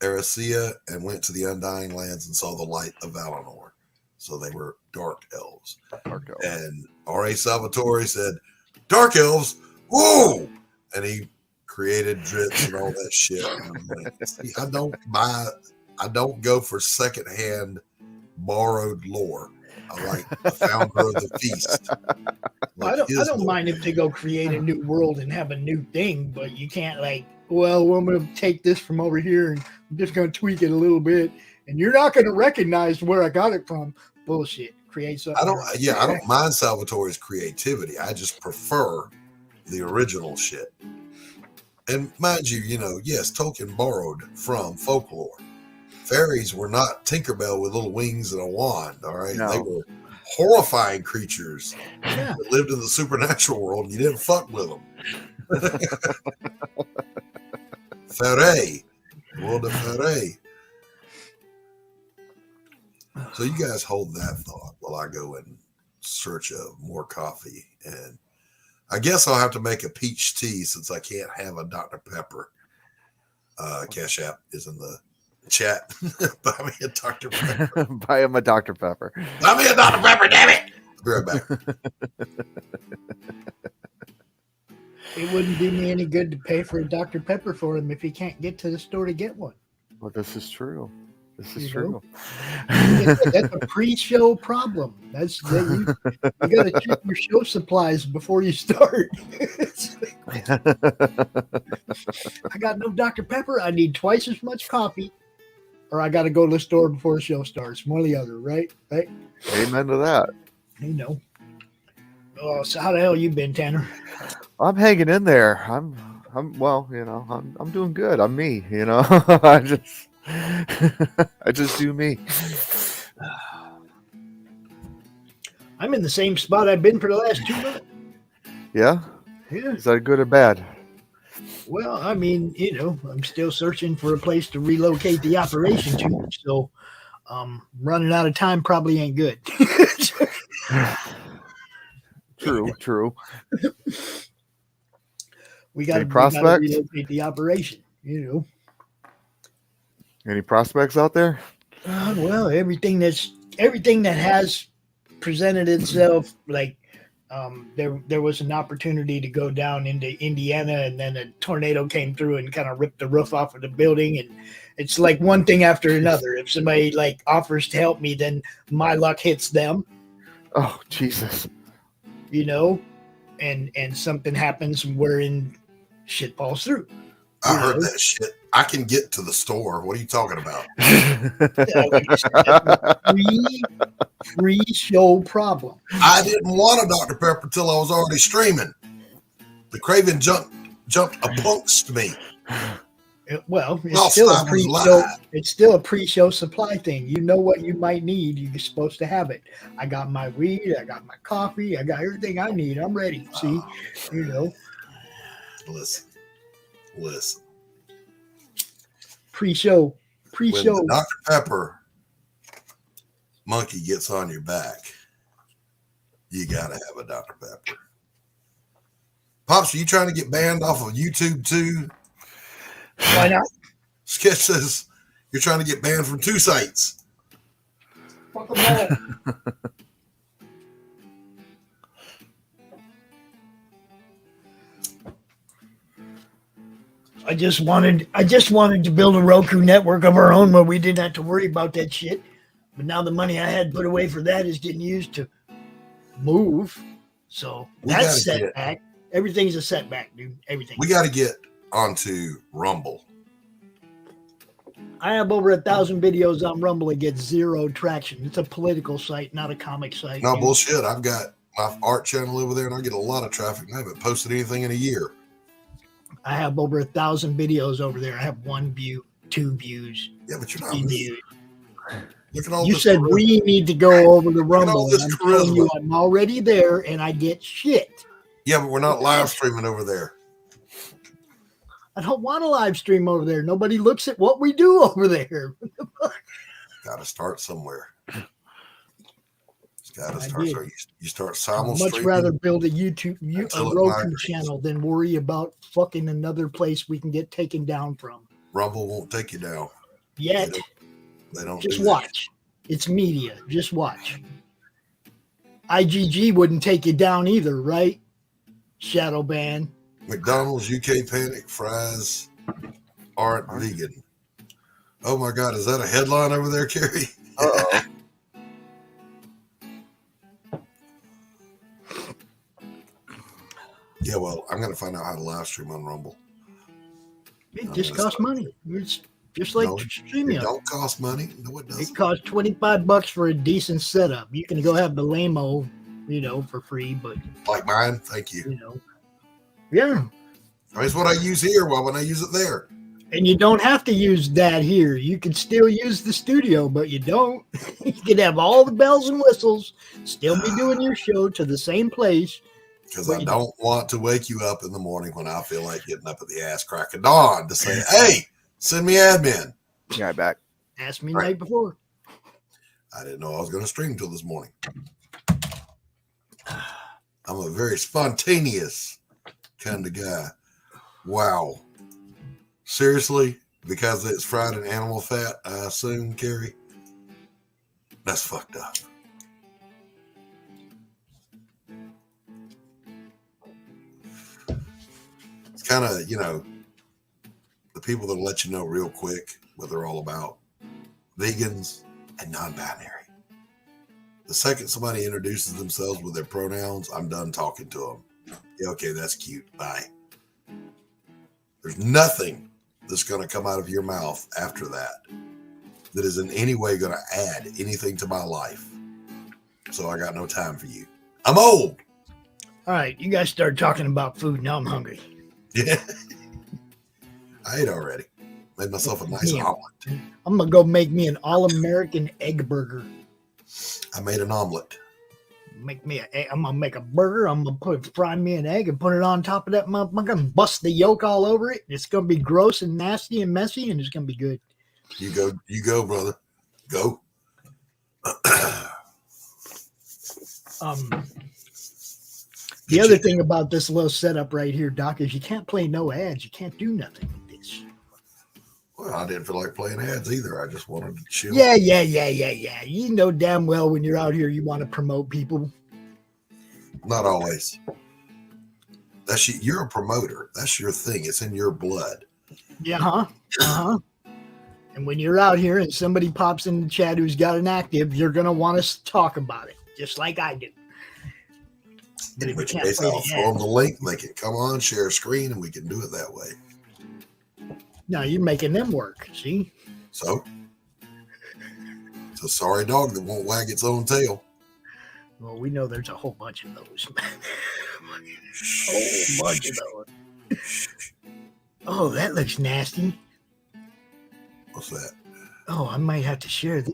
Erisea and went to the Undying Lands and saw the light of Valinor. So they were dark elves. Dark elves. And R.A. Salvatore said, dark elves, whoa! And he created drits and all that shit. See, I don't go for secondhand borrowed lore. I like the founder of the feast. I don't mind if they go create a new world and have a new thing, but you can't I'm going to take this from over here and I'm just going to tweak it a little bit, and you're not going to recognize where I got it from. Bullshit. Create something. I don't mind Salvatore's creativity. I just prefer the original shit. And mind you, yes, Tolkien borrowed from folklore. Fairies were not Tinkerbell with little wings and a wand, all right? No. They were horrifying creatures that lived in the supernatural world, and you didn't fuck with them. Faerie, world of Faerie. So you guys hold that thought while I go in search of more coffee. And I guess I'll have to make a peach tea since I can't have a Dr. Pepper. Cash App is in the chat. Buy me a Dr. Pepper. Buy him a Dr. Pepper. Buy me a Dr. Pepper, damn it! I'll be right back. It wouldn't do me any good to pay for a Dr. Pepper for him if he can't get to the store to get one. Well, this is true. This is true. That's a pre-show problem. You got to check your show supplies before you start. I got no Dr. Pepper. I need twice as much coffee, or I got to go to the store before the show starts. One or the other, right? Right. Amen to that. Oh, so how the hell you been, Tanner? I'm hanging in there. I'm doing good. I'm me. I just do me. I'm in the same spot I've been for the last 2 months. Yeah? Yeah. Is that good or bad? Well, I mean, I'm still searching for a place to relocate the operation to. So Running out of time probably ain't good. True. We got to prospects? relocate the operation. Any prospects out there? Well, everything that has presented itself, like there was an opportunity to go down into Indiana, and then a tornado came through and kind of ripped the roof off of the building, and it's like one thing after another. If somebody like offers to help me, then my luck hits them. Oh, Jesus. And something happens wherein shit falls through. I heard that shit. I can get to the store. What are you talking about? Free show problem. I didn't want a Dr. Pepper until I was already streaming. The craving jumped amongst me. It's still a pre-show. It's still a pre-show supply thing. You know what you might need. You're supposed to have it. I got my weed. I got my coffee. I got everything I need. I'm ready. See, Listen. Pre-show. When the Dr. Pepper monkey gets on your back, you gotta have a Dr. Pepper. Pops, are you trying to get banned off of YouTube too? Why not? Sketch says you're trying to get banned from 2 sites. Fuck them all. I just wanted to build a Roku network of our own where we didn't have to worry about that shit. But now the money I had put away for that is getting used to move. So that's setback. Everything's a setback, dude. Everything. We got to get onto Rumble. I have over 1,000 videos on Rumble. It gets 0 traction. It's a political site, not a comic site. No bullshit. I've got my art channel over there, and I get a lot of traffic. I haven't posted anything in a year. I have over 1,000 videos over there. I have 1 view, 2 views. Yeah, but you're not. 3 views. Look at all you this said charisma. we need to go over to Rumble. this And I'm telling you, charisma. I'm already there, and I get shit. Yeah, but we're not live streaming over there. I don't want to live stream over there. Nobody looks at what we do over there. Got to start somewhere. Got to I start. did. So you start I'd simul much streaming. rather build a YouTube, until a it Roku migrates. channel than worry about fucking another place we can get taken down from. Rumble won't take you down. Yet, They don't. just do that. watch. It's media. Just watch. IGG wouldn't take you down either, right? Shadow ban. McDonald's UK panic fries aren't vegan. Oh my God, is that a headline over there, Carrie? Uh-oh. Yeah, well, I'm gonna find out how to live stream on Rumble. It just costs money. It's just like No, StreamYard. It don't cost money. No, it doesn't. It costs $25 for a decent setup. You can go have the lame-o, for free, but Like mine, thank you. Yeah. I mean, it's what I use here. Why wouldn't I use it there? And you don't have to use that here. You can still use the studio, but you don't. You can have all the bells and whistles, still be doing your show to the same place. Because I don't want to wake you up in the morning when I feel like getting up at the ass crack of dawn to say, hey, send me admin. Yeah, back. Ask me night before. I didn't know I was going to stream until this morning. I'm a very spontaneous kind of guy. Wow. Seriously? Because it's fried in animal fat, I assume, Carrie? That's fucked up. It's kind of, the people that'll let you know real quick what they're all about. Vegans and non-binary. The second somebody introduces themselves with their pronouns, I'm done talking to them. Yeah, okay, that's cute. Bye. There's nothing that's going to come out of your mouth after that is in any way going to add anything to my life. So I got no time for you. I'm old. All right, you guys started talking about food. Now I'm hungry. Yeah. I ate already. Made myself a nice omelet. I'm going to go make me an all-American egg burger. I made an omelet. I'm gonna make a burger. I'm gonna fry me an egg and put it on top of that motherfucker and bust the yolk all over it. It's gonna be gross and nasty and messy, and it's gonna be good. You go, brother. Go. The other thing about this little setup right here, Doc, is you can't play no ads. You can't do nothing with this. Well, I didn't feel like playing ads either. I just wanted to chill. Yeah. You know damn well when you're out here, you want to promote people. Not always. You're a promoter. That's your thing. It's in your blood. Yeah, And when you're out here and somebody pops in the chat who's got an active, you're gonna want us to talk about it, just like I do. But In which case, I'll throw them the link, make it come on, share a screen, and we can do it that way. No, you're making them work. See? So, it's a sorry dog that won't wag its own tail. Well, we know there's a whole bunch of those. A whole bunch of those. Oh, that looks nasty. What's that? Oh, I might have to share this.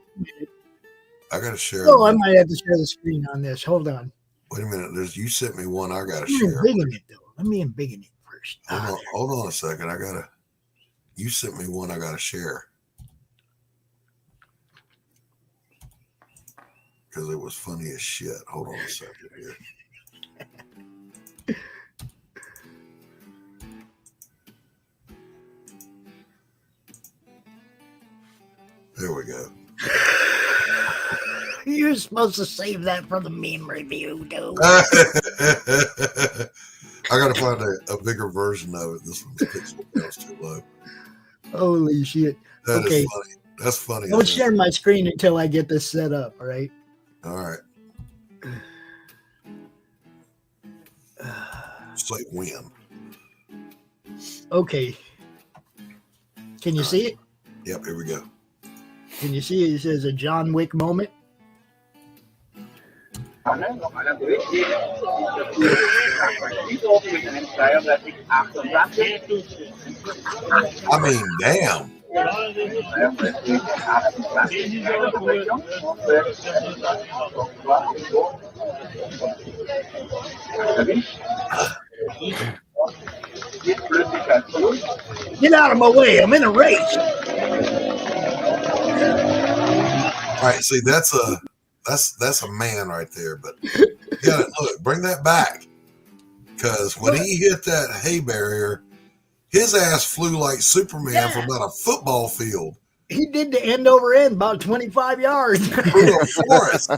I got to share. Oh, I might have to share the screen on this. Hold on. Wait a minute. You sent me one I got to Let me share. embiggen it, though. Let me embiggen it first. Hold on a second. You sent me one I got to share. Because it was funny as shit. Hold on a second here. There we go. You're supposed to save that for the meme review, dude. I got to find a bigger version of it. This one's pixel count's too low. Holy shit. That Okay. is funny. That's funny. Don't share my screen until I get this set up, all right? All right. Say when. Okay. Can you see it? Yep, here we go. Can you see it? It says a John Wick moment. I mean, damn. Get out of my way. I'm in a race. All right, see, that's a man right there, but you gotta look, bring that back. Because when he hit that hay barrier, his ass flew like Superman from about a football field. He did the end over end about 25 yards. Through a forest.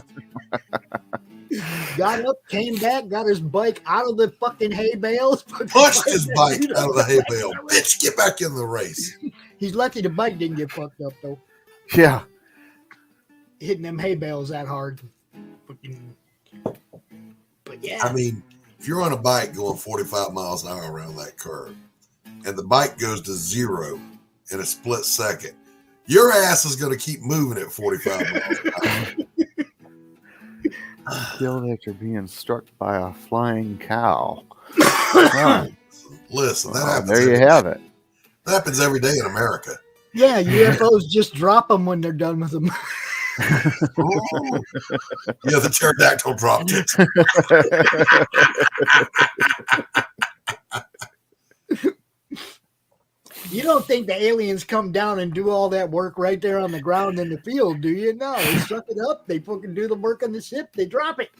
Got up, came back, got his bike out of the fucking hay bales. Punched his bike out of the hay bale. Bitch, get back in the race. He's lucky the bike didn't get fucked up, though. Yeah. Hitting them hay bales that hard. Fucking. But yeah. I mean, if you're on a bike going 45 miles an hour around that curve, and the bike goes to zero in a split second, your ass is going to keep moving at 45 miles an hour. Feel that you're being struck by a flying cow. Oh, Listen, that happens. there you have it. That happens every day in America. Yeah, UFOs just drop them when they're done with them. Ooh. Yeah, the pterodactyl dropped it. You don't think the aliens come down and do all that work right there on the ground in the field, do you? No, they suck it up. They fucking do the work on the ship. They drop it.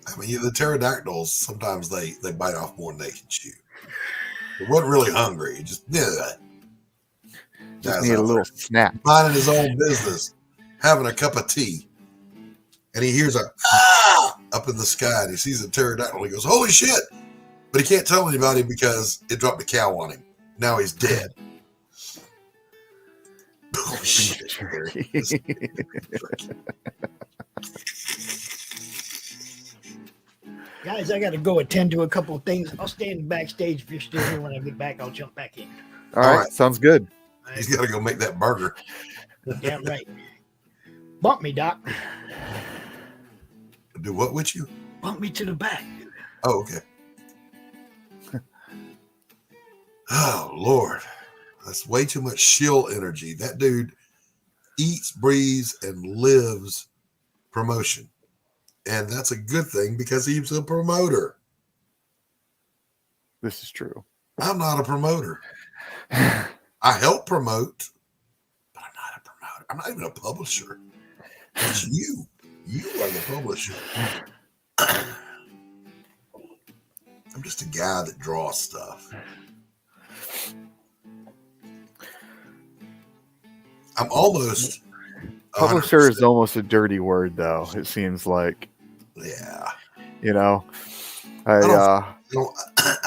I mean, the pterodactyls, sometimes they bite off more than they can chew. It wasn't really hungry. It just Just need a little snap. minding his own business, having a cup of tea, and he hears a ah up in the sky, and he sees a pterodactyl. He goes, "Holy shit!" But he can't tell anybody because it dropped a cow on him. Now he's dead. Oh shit! Guys, I got to go attend to a couple of things. I'll stand backstage if you're still here. When I get back, I'll jump back in. All right, sounds good. He's got to go make that burger. Damn right. Bump me, Doc. Do what with you? Bump me to the back. Oh, okay. Oh, Lord. That's way too much shill energy. That dude eats, breathes, and lives promotion. And that's a good thing because he's a promoter. This is true. I'm not a promoter. I help promote, but I'm not a promoter. I'm not even a publisher. It's you. You are the publisher. I'm just a guy that draws stuff. I'm almost Publisher is 100%. almost a dirty word, though. It seems like, Yeah. you know, I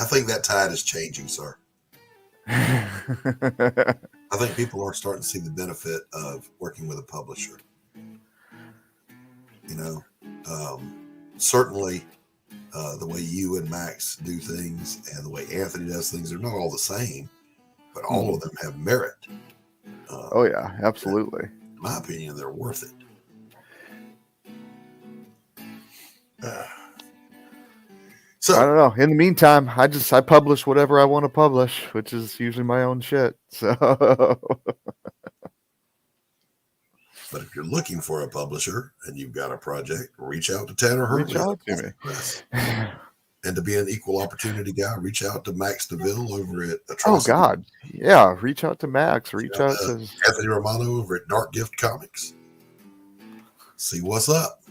think that tide is changing, sir. I think people are starting to see the benefit of working with a publisher. You know, certainly the way you and Max do things and the way Anthony does things, they're not all the same, but all of them have merit. Oh yeah, absolutely. In my opinion, they're worth it. So I don't know. In the meantime, I publish whatever I want to publish, which is usually my own shit. So, but if you're looking for a publisher and you've got a project, reach out to Tanner reach Hurley. out to me. And to be an equal opportunity guy, reach out to Max DeVille over at Oh Atrocity. God, yeah. Reach out to Max. Reach out to Anthony Romano over at Dark Gift Comics. See what's up.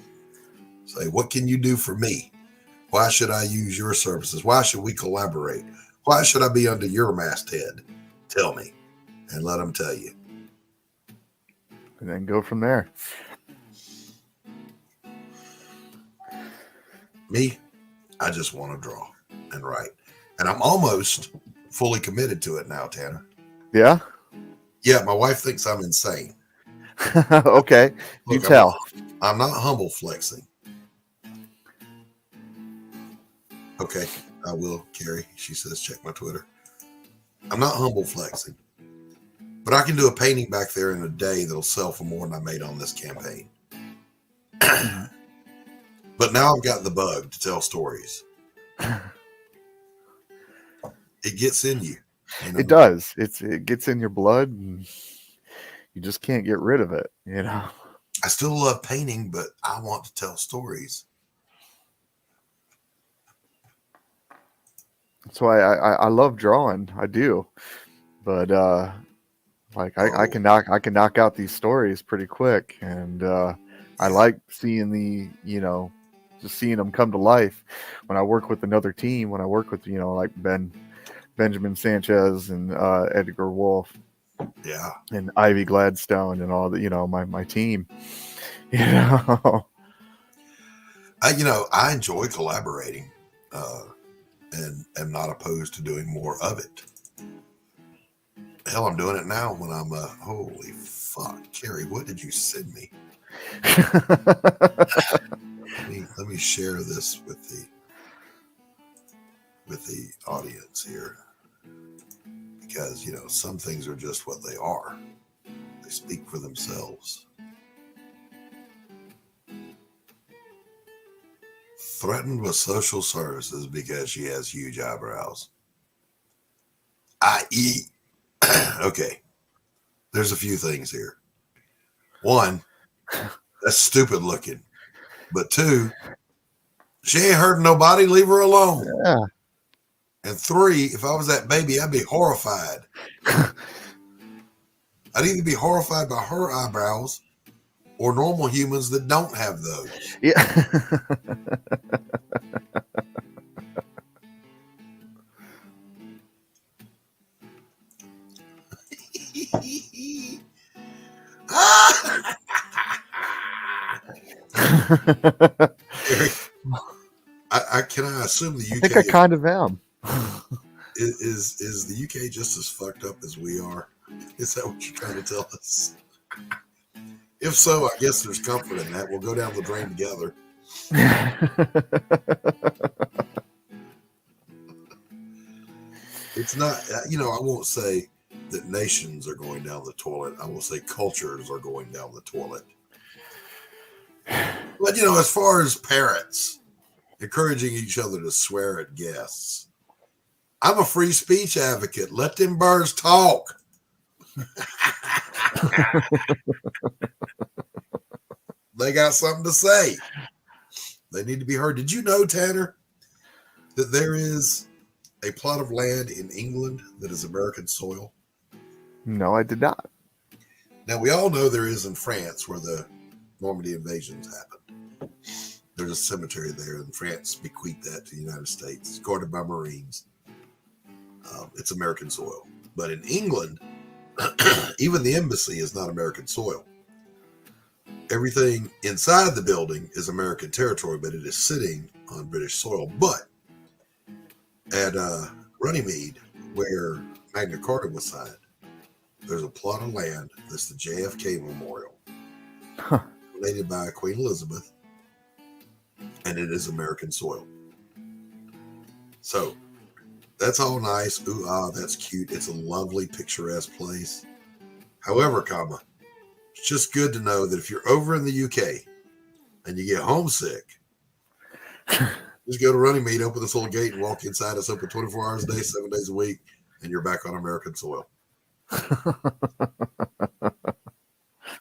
Say, what can you do for me? Why should I use your services? Why should we collaborate? Why should I be under your masthead? Tell me, and let them tell you. and then go from there. Me, I just want to draw and write. And I'm almost fully committed to it now, Tanner. Yeah. Yeah, my wife thinks I'm insane. Okay. Look, you tell. I'm not humble flexing. Okay, I will, Carrie. She says, check my Twitter. I'm not humble flexing. But I can do a painting back there in a day that'll sell for more than I made on this campaign. But now I've got the bug to tell stories. It gets in you. You know? It does. It gets in your blood, and you just can't get rid of it. You know. I still love painting, but I want to tell stories. That's why I love drawing. I do, but I can knock out these stories pretty quick, and I like seeing just seeing them come to life when I work with another team. When I work with like Benjamin Sanchez and Edgar Wolf, Yeah, and Ivy Gladstone and all my team. I enjoy collaborating. And am not opposed to doing more of it. Hell, I'm doing it now when I'm holy fuck, Carrie, what did you send me? let me share this with the audience here, because some things are just what they are. They speak for themselves. Threatened with social services because she has huge eyebrows. I.e., okay, there's a few things here. One, that's stupid looking. But two, she ain't hurting nobody, leave her alone. Yeah. And three, if I was that baby, I'd be horrified. I'd either be horrified by her eyebrows or normal humans that don't have those. Yeah. Can I assume the UK? I think I kind of am. Is the UK just as fucked up as we are? Is that what you're trying to tell us? If so, I guess there's comfort in that. We'll go down the drain together. It's not, I won't say that nations are going down the toilet. I will say cultures are going down the toilet. But, as far as parents encouraging each other to swear at guests, I'm a free speech advocate. Let them birds talk. They got something to say. They need to be heard. Did you know, Tanner, that there is a plot of land in England that is American soil? No, I did not. Now, we all know there is in France where the Normandy invasions happened. There's a cemetery there, and France bequeathed that to the United States. It's guarded by Marines. It's American soil. But in England, even the embassy is not American soil. Everything inside the building is American territory, but it is sitting on British soil. But at Runnymede, where Magna Carta was signed, there's a plot of land that's the JFK Memorial, donated by Queen Elizabeth, and it is American soil. So that's all nice. Ooh, that's cute. It's a lovely, picturesque place. However, it's just good to know that if you're over in the UK and you get homesick, just go to Runnymede, open this little gate, and walk inside. It's open 24 hours a day, 7 days a week, and you're back on American soil.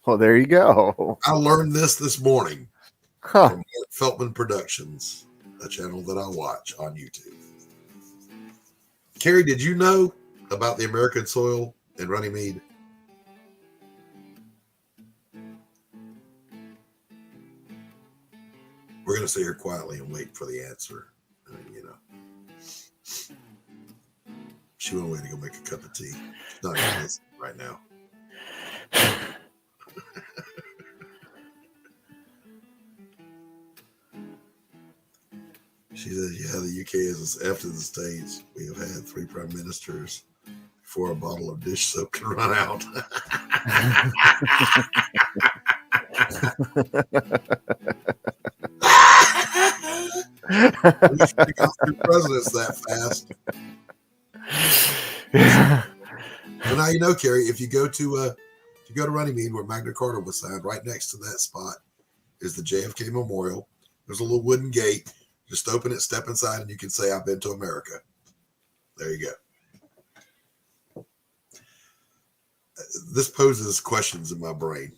Well, there you go. I learned this morning from Mark Feltman Productions, a channel that I watch on YouTube. Carrie, did you know about the American soil in Runnymede? We're going to sit here quietly and wait for the answer. She went away to go make a cup of tea. She's not going to listen right now. She said, yeah, the UK is after the States. We have had 3 prime ministers before a bottle of dish soap can run out. We should have gone through presidents that fast. But now you know, Carrie, if you go to Runnymede, where Magna Carta was signed, right next to that spot is the JFK Memorial. There's a little wooden gate. Just open it, step inside, and you can say, I've been to America. There you go. This poses questions in my brain.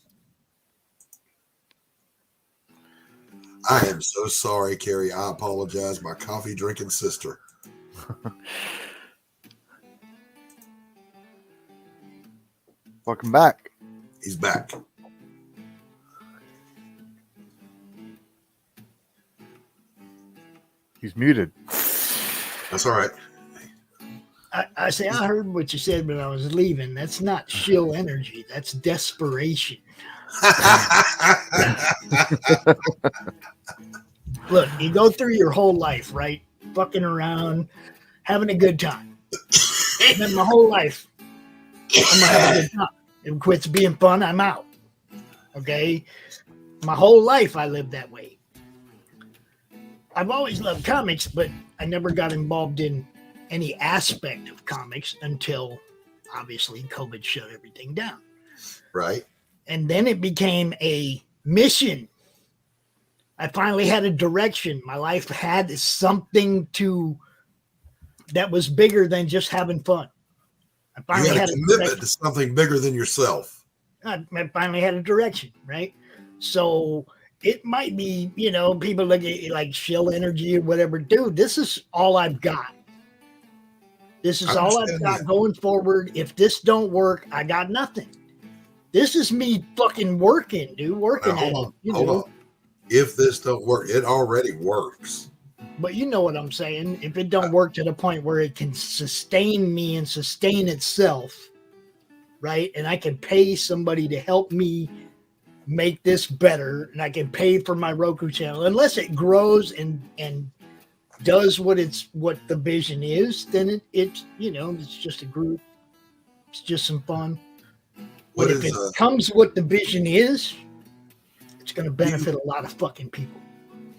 I am so sorry, Carrie. I apologize. My coffee drinking sister. Welcome back. He's back. He's muted. That's all right. I say, I heard what you said when I was leaving. That's not shill energy. That's desperation. Look, you go through your whole life, right? Fucking around, having a good time. And then my whole life, I'm going to have a good time. If it quits being fun, I'm out. Okay? My whole life, I lived that way. I've always loved comics, but I never got involved in any aspect of comics until, obviously, COVID shut everything down. Right. And then it became a mission. I finally had a direction. My life had something that was bigger than just having fun. I finally had a commitment to something bigger than yourself. I finally had a direction, right? So it might be, people look at it like shill energy or whatever. Dude, this is all I've got. This is all I've got going forward. If this don't work, I got nothing. This is me fucking working, dude. Working at it. Hold on. If this don't work, it already works. But you know what I'm saying. If it don't work to the point where it can sustain me and sustain itself, right? And I can pay somebody to help me make this better, and I can pay for my Roku channel, unless it grows and does what the vision is, then it's just a group. It's just some fun. But if it comes what the vision is, it's going to benefit a lot of fucking people.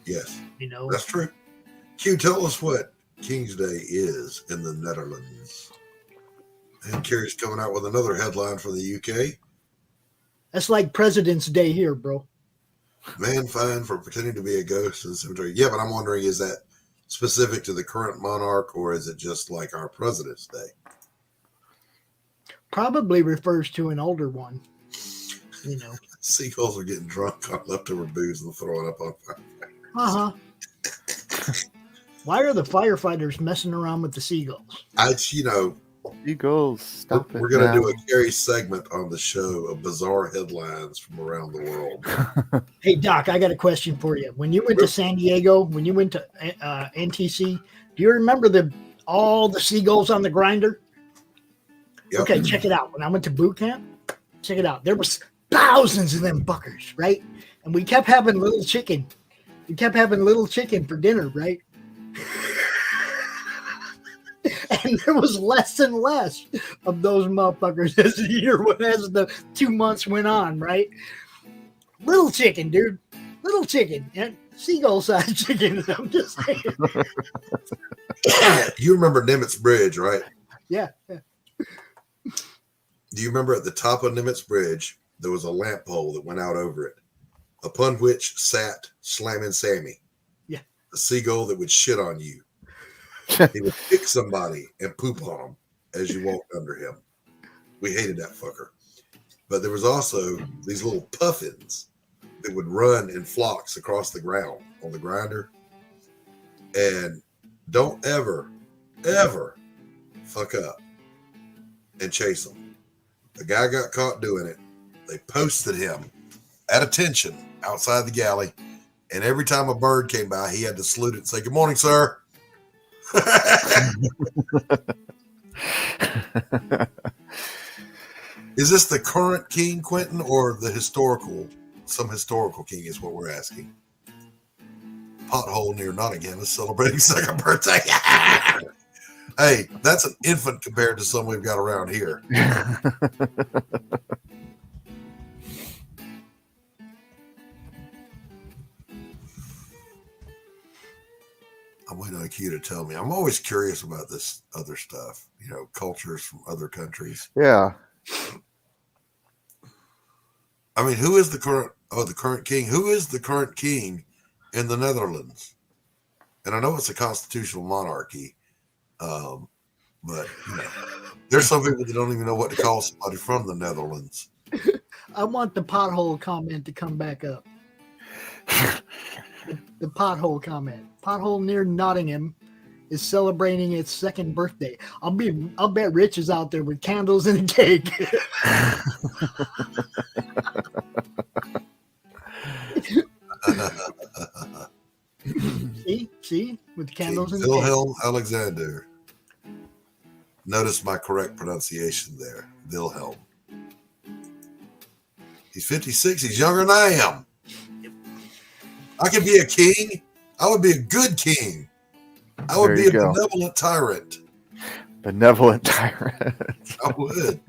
Yes. That's true. Q, tell us what King's Day is in the Netherlands. And Carrie's coming out with another headline from the UK. That's like President's Day here, bro. Man fined for pretending to be a ghost in the cemetery. Yeah, but I'm wondering, is that specific to the current monarch, or is it just like our President's Day? Probably refers to an older one. Seagulls are getting drunk on leftover booze and throwing up on fire. Uh-huh. Why are the firefighters messing around with the seagulls? Seagulls, stop We're it going to now. do a Carrie segment on the show of bizarre headlines from around the world. Hey, Doc, I got a question for you. When you went to San Diego, when you went to NTC, do you remember all the seagulls on the grinder? Yep. Okay, check it out. When I went to boot camp, check it out. There was thousands of them buckers, right? And we kept having little chicken. We kept having little chicken for dinner, right? And there was less and less of those motherfuckers as the 2 months went on, right? Little chicken, dude. Little chicken. And seagull-sized chicken. I'm just saying. You remember Nimitz Bridge, right? Yeah. Do you remember at the top of Nimitz Bridge, there was a lamp pole that went out over it, upon which sat Slammin' Sammy, Yeah, the seagull that would shit on you. He would pick somebody and poop on them as you walked under him. We hated that fucker. But there was also these little puffins that would run in flocks across the ground on the grinder. And don't ever, ever fuck up and chase them. The guy got caught doing it. They posted him at attention outside the galley. And every time a bird came by, he had to salute it and say, "Good morning, sir." Is this the current king, Quentin, or some historical king is what we're asking? Pothole near Nottingham is celebrating second birthday. Hey, that's an infant compared to some we've got around here. I'm waiting on you to tell me. I'm always curious about this other stuff, cultures from other countries. Yeah. I mean, who is the current king? Who is the current king in the Netherlands? And I know it's a constitutional monarchy, but there's some people that don't even know what to call somebody from the Netherlands. I want the pothole comment to come back up. The pothole comment. Pothole near Nottingham is celebrating its second birthday. I'll bet Rich is out there with candles and a cake. See, with candles and Wilhelm Alexander. Notice my correct pronunciation there, Wilhelm. He's 56. He's younger than I am. I could be a king. I would be a good king. I would be a benevolent tyrant. Benevolent tyrant. I would.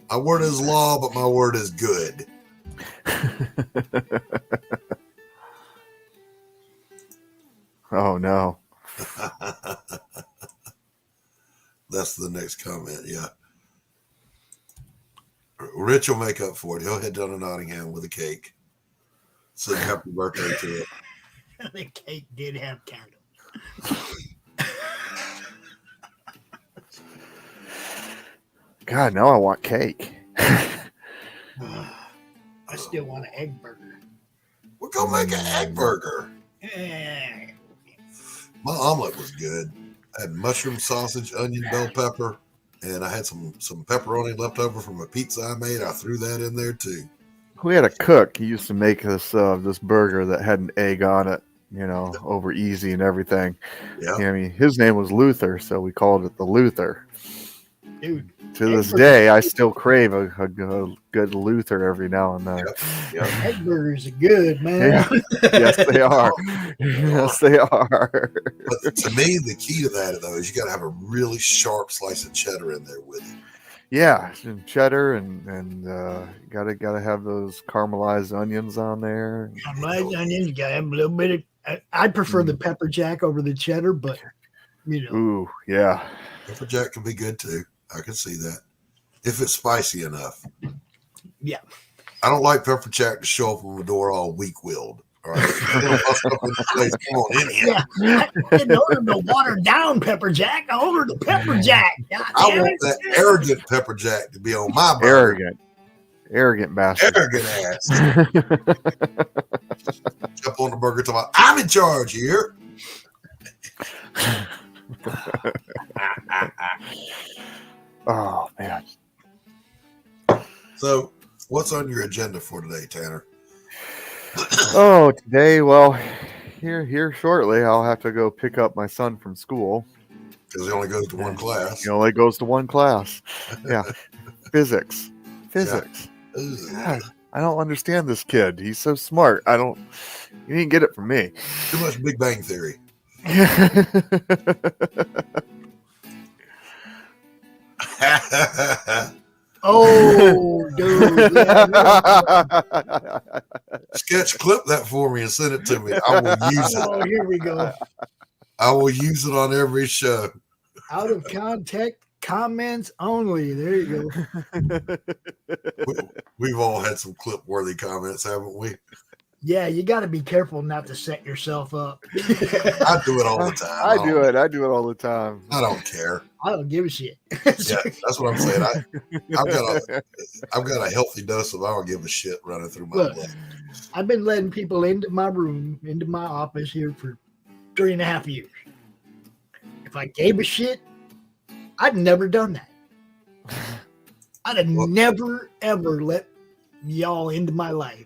My word is law, but my word is good. Oh, no. That's the next comment, yeah. Rich will make up for it. He'll head down to Nottingham with a cake. Sing happy birthday to it. The cake did have candles. God, now I want cake. I still want an egg burger. We're going to make an egg burger. Eh. My omelet was good. I had mushroom, sausage, onion, bell pepper, and I had some pepperoni left over from a pizza I made. I threw that in there too. We had a cook. He used to make this burger that had an egg on it, over easy and everything. Yeah. I mean, his name was Luther, so we called it the Luther. Dude. To this day, I still crave a good Luther every now and then. Yep. Egg burgers are good, man. Yeah. Yes, they are. Yes, they are. But to me, the key to that, though, is you got to have a really sharp slice of cheddar in there with it. Yeah, and cheddar and gotta have those caramelized onions on there. Caramelized onions, you gotta have a little bit of. I prefer the pepper jack over the cheddar, but Ooh, yeah. Pepper jack can be good too. I can see that if it's spicy enough. Yeah. I don't like pepper jack to show up on the door all weak-willed. All right. Come on in here. Yeah. I didn't order the watered down pepper jack. I ordered the pepper jack. I want that arrogant pepper jack to be on my burger. Arrogant bastard. Arrogant ass. Jump on the burger talking about, I'm in charge here. Oh man. So, what's on your agenda for today, Tanner? Oh, today, well, here shortly, I'll have to go pick up my son from school. Because he only goes to one class. He only goes to one class. Yeah, physics. Physics. Ugh. God, I don't understand this kid. He's so smart. You didn't get it from me. Too much Big Bang Theory. Oh, dude. Yeah, Sketch clip that for me and send it to me. I will use it. oh, here we go. I will use it on every show. Out of context, comments only. There you go. We've all had some clip-worthy comments, haven't we? Yeah, you got to be careful not to set yourself up. I do it all the time. I do it all the time. I don't care. I don't give a shit. Yeah, that's what I'm saying. I've got a healthy dose of I don't give a shit running through my Look, blood. I've been letting people into my room, into my office here for 3.5 years. If I gave a shit, I'd never done that. I'd have never, ever let y'all into my life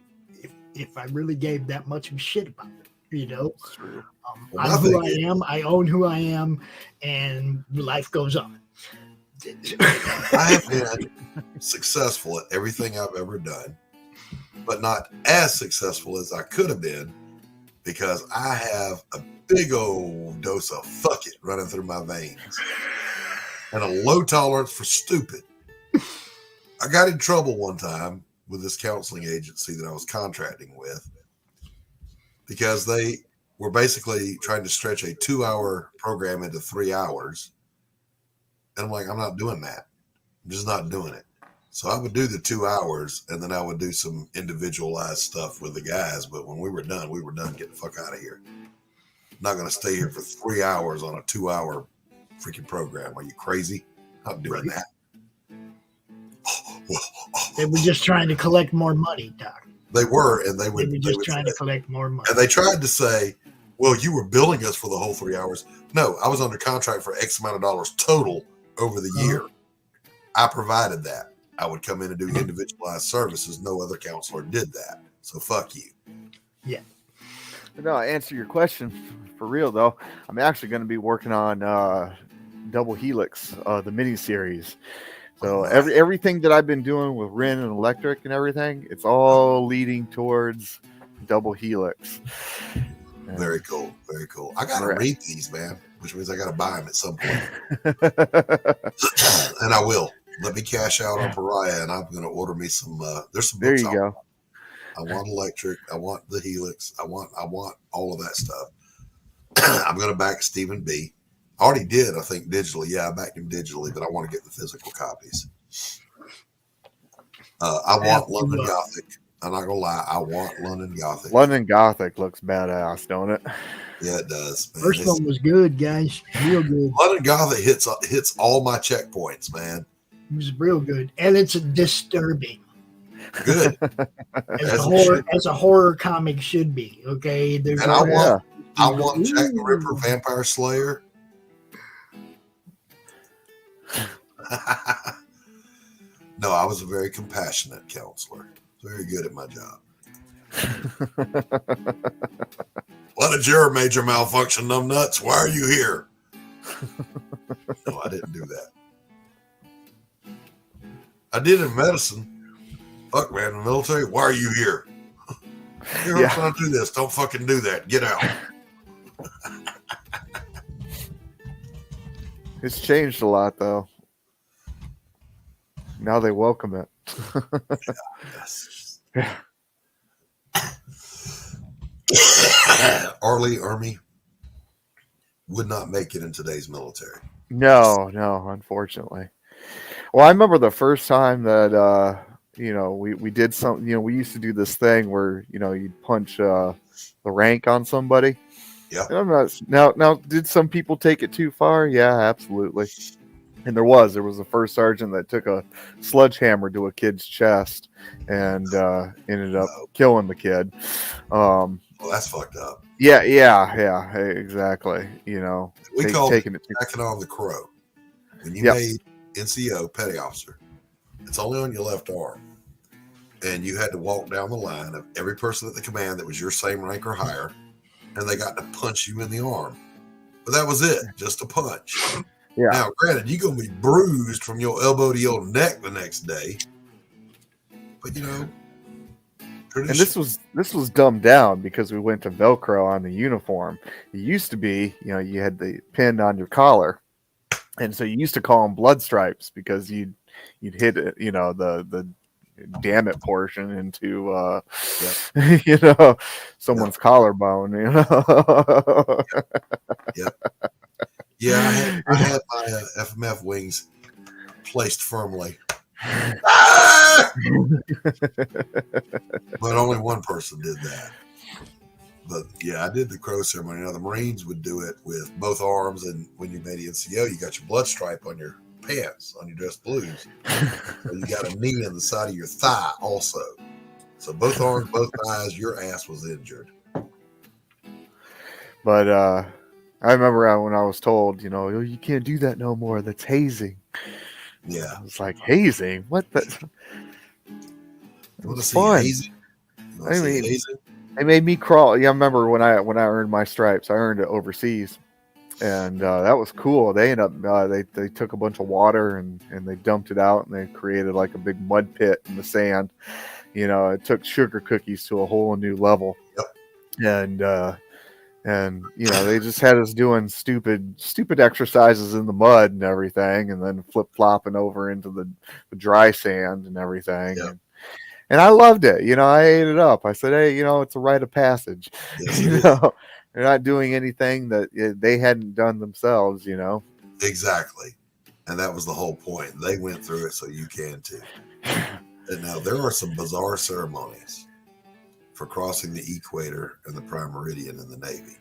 if I really gave that much of a shit about it. You know, I'm who I am. I own who I am, and life goes on. I have been successful at everything I've ever done, but not as successful as I could have been because I have a big old dose of fuck it running through my veins and a low tolerance for stupid. I got in trouble one time with this counseling agency that I was contracting with because they were basically trying to stretch a 2-hour program into 3 hours. And I'm like, I'm not doing that. I'm just not doing it. So I would do the 2 hours and then I would do some individualized stuff with the guys. But when we were done. Get the fuck out of here. I'm not going to stay here for 3 hours on a 2-hour freaking program. Are you crazy? Not doing that. They were just trying to collect more money, Doc. They were, and they were just trying to collect more money. And they tried to say, well, you were billing us for the whole 3 hours. No, I was under contract for X amount of dollars total over the year. I provided that. I would come in and do individualized services. No other counselor did that. So fuck you. Yeah. No, I answer your question for real though. I'm actually going to be working on Double Helix, the mini series. So everything that I've been doing with Ren and Electric and everything, it's all leading towards Double Helix. Very cool. Very cool. I got to read these, man, which means I got to buy them at some point. And I will. Let me cash out on Pariah, and I'm going to order me some. There's some books. There you go. I want Electric. I want the Helix. I want all of that stuff. I'm going to back Stephen B. I already did, I think, digitally. Yeah, I backed him digitally, but I want to get the physical copies. I want London Gothic. I'm not going to lie. I want London Gothic. London Gothic looks badass, don't it? Yeah, it does. Man. First one was good, guys. Real good. London Gothic hits all my checkpoints, man. It was real good. And it's disturbing. Good. As a horror comic should be. Okay. And I want Jack the Ripper Vampire Slayer. No, I was a very compassionate counselor. Very good at my job. What did your major malfunction, numbnuts? Why are you here? No, I didn't do that. I did in medicine. Fuck, man, in the military. Why are you here? You're trying to do this. Don't fucking do that. Get out. It's changed a lot, though. Now they welcome it. Yeah. Army would not make it in today's military. No, unfortunately. Well, I remember the first time that we did something. We used to do this thing where you'd punch the rank on somebody. Yeah. And I'm not now. Did some people take it too far? Yeah, absolutely. And there was a first sergeant that took a sledgehammer to a kid's chest and ended up killing the kid. Well, that's fucked up. Yeah, exactly. We called it taking it. stacking on the crow. When you Yep. made NCO petty officer, it's only on your left arm, and you had to walk down the line of every person at the command that was your same rank or higher, and they got to punch you in the arm. But that was it, just a punch. Yeah. Now, granted, you're gonna be bruised from your elbow to your neck the next day, but And this was dumbed down because we went to Velcro on the uniform. It used to be, you had the pin on your collar, and so you used to call them blood stripes because you'd hit it, the damn it portion into someone's collarbone. Yep. Yeah, I had my FMF wings placed firmly. But only one person did that. But yeah, I did the crow ceremony. Now the Marines would do it with both arms, and when you made NCO, you got your blood stripe on your pants, on your dress blues. So you got a knee in the side of your thigh also. So both arms, both thighs, your ass was injured. But I remember when I was told, you can't do that no more. That's hazing. Yeah. I was like, hazing? What the? It was fun. I mean, they made me crawl. Yeah, I remember when I earned my stripes. I earned it overseas, and that was cool. They ended up they took a bunch of water and they dumped it out, and they created like a big mud pit in the sand. It took sugar cookies to a whole new level. Yep. And they just had us doing stupid exercises in the mud and everything, and then flip flopping over into the dry sand and everything. Yep. And I loved it. I ate it up. I said, hey, it's a rite of passage. Yes, they're not doing anything that they hadn't done themselves. Exactly. And that was the whole point. They went through it, so you can too. And now there are some bizarre ceremonies for crossing the equator and the prime meridian in the Navy.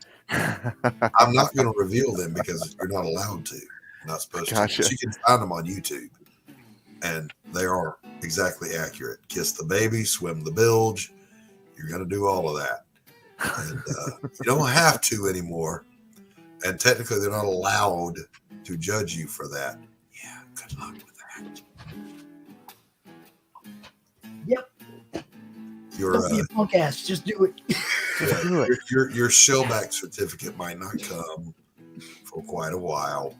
I'm not going to reveal them because you're not allowed to. You're not supposed to. But you can find them on YouTube. And they are exactly accurate. Kiss the baby, swim the bilge. You're going to do all of that. And you don't have to anymore. And technically, they're not allowed to judge you for that. Yeah, good luck with that. Yep. Don't be a punk ass. Just do it. Your shellback certificate might not come for quite a while.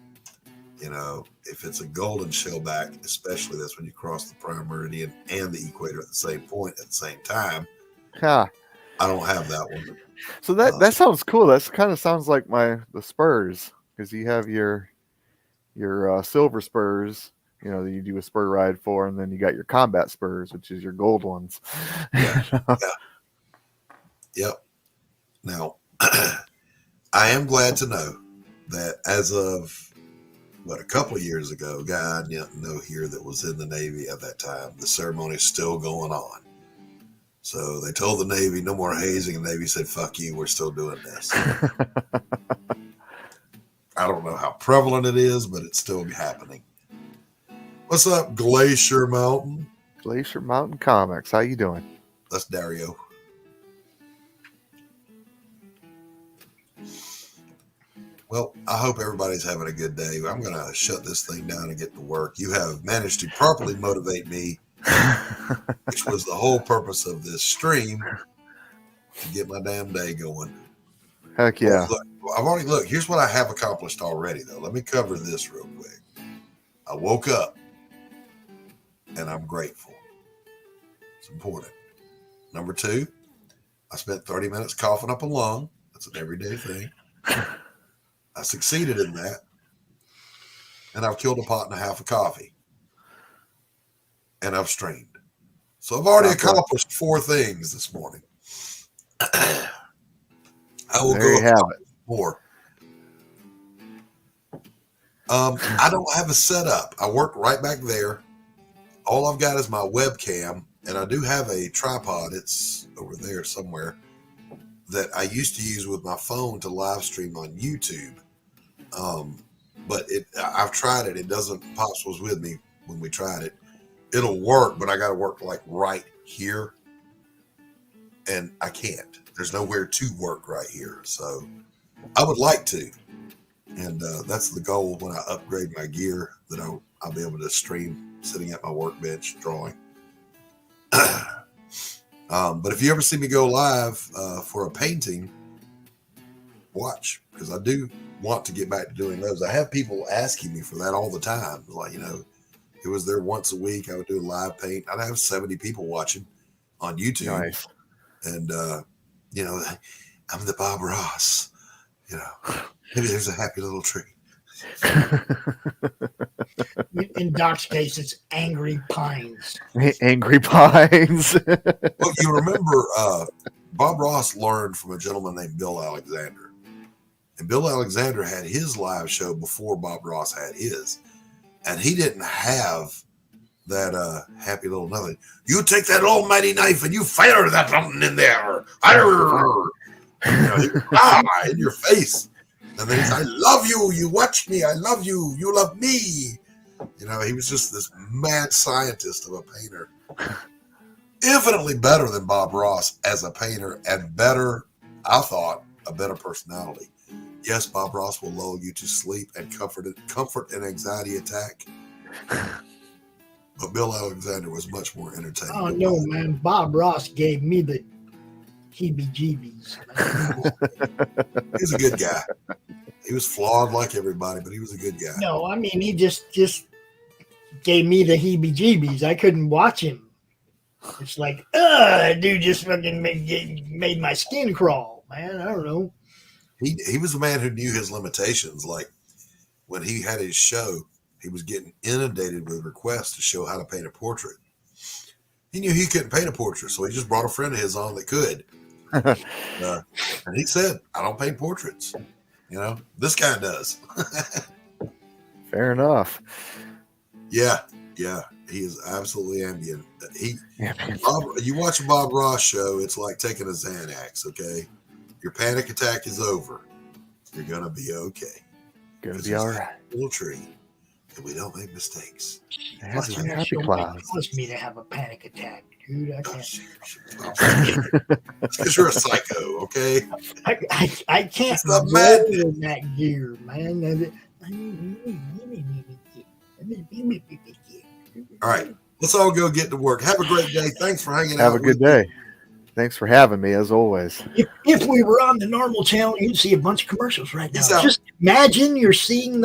If it's a golden shellback, especially that's when you cross the prime meridian and the equator at the same point at the same time. Huh. I don't have that one. So that sounds cool. That kind of sounds like the spurs, because you have your silver spurs, that you do a spur ride for, and then you got your combat spurs, which is your gold ones. Yeah. Yep. Now, I am glad to know that as of a couple of years ago, a guy I didn't know here that was in the Navy at that time, the ceremony is still going on. So they told the Navy no more hazing, and the Navy said, fuck you, we're still doing this. I don't know how prevalent it is, but it's still happening. What's up, Glacier Mountain? Glacier Mountain Comics. How you doing? That's Dario. Well, I hope everybody's having a good day. I'm going to shut this thing down and get to work. You have managed to properly motivate me, which was the whole purpose of this stream, to get my damn day going. Heck yeah. Look, here's what I have accomplished already, though. Let me cover this real quick. I woke up, and I'm grateful. It's important. Number 2, I spent 30 minutes coughing up a lung. That's an everyday thing. I succeeded in that, and I've killed a pot and a half of coffee, and I've streamed. So I've already accomplished 4 things this morning. I will go accomplish more. I don't have a setup. I work right back there. All I've got is my webcam, and I do have a tripod. It's over there somewhere that I used to use with my phone to live stream on YouTube. But I've tried it. It doesn't. Pops was with me when we tried it. It'll work, but I got to work like right here. and I can't. There's nowhere to work right here. So I would like to. And that's the goal when I upgrade my gear, that I'll be able to stream sitting at my workbench drawing. But if you ever see me go live for a painting, watch, because I do want to get back to doing those. I have people asking me for that all the time. Like, it was there once a week. I would do a live paint. I'd have 70 people watching on YouTube. Nice. And, I'm the Bob Ross, maybe there's a happy little tree. In Doc's case, it's Angry Pines. Angry Pines. Well, you remember Bob Ross learned from a gentleman named Bill Alexander. And Bill Alexander had his live show before Bob Ross had his. And he didn't have that happy little nothing. You take that almighty knife and you fire that something in there. In your face. And then he's, I love you. You watch me. I love you. You love me. He was just this mad scientist of a painter. Infinitely better than Bob Ross as a painter, and better, I thought, a better personality. Yes, Bob Ross will lull you to sleep and comfort an anxiety attack. But Bill Alexander was much more entertaining. Oh, no, man. Bob Ross gave me the heebie-jeebies. He's a good guy. He was flawed like everybody, but he was a good guy. No, I mean, he just gave me the heebie-jeebies. I couldn't watch him. It's like, dude just fucking made my skin crawl, man. I don't know. He was a man who knew his limitations. Like, when he had his show, he was getting inundated with requests to show how to paint a portrait. He knew he couldn't paint a portrait, so he just brought a friend of his on that could. And he said, I don't paint portraits. This guy does. Fair enough. Yeah. He is absolutely ambient. You watch a Bob Ross show, it's like taking a Xanax, okay? Your panic attack is over. You're going to be okay. Gonna be all right. Little tree, and we don't make mistakes. Happy clouds. Cause me to have a panic attack, dude. I can't. Because you're a psycho, okay? I can't It's the roll in that gear, man. All right, let's all go get to work. Have a great day. Thanks for hanging out. Have a good day. Thanks for having me, as always. If we were on the normal channel, you'd see a bunch of commercials right now. Peace out. Just imagine you're seeing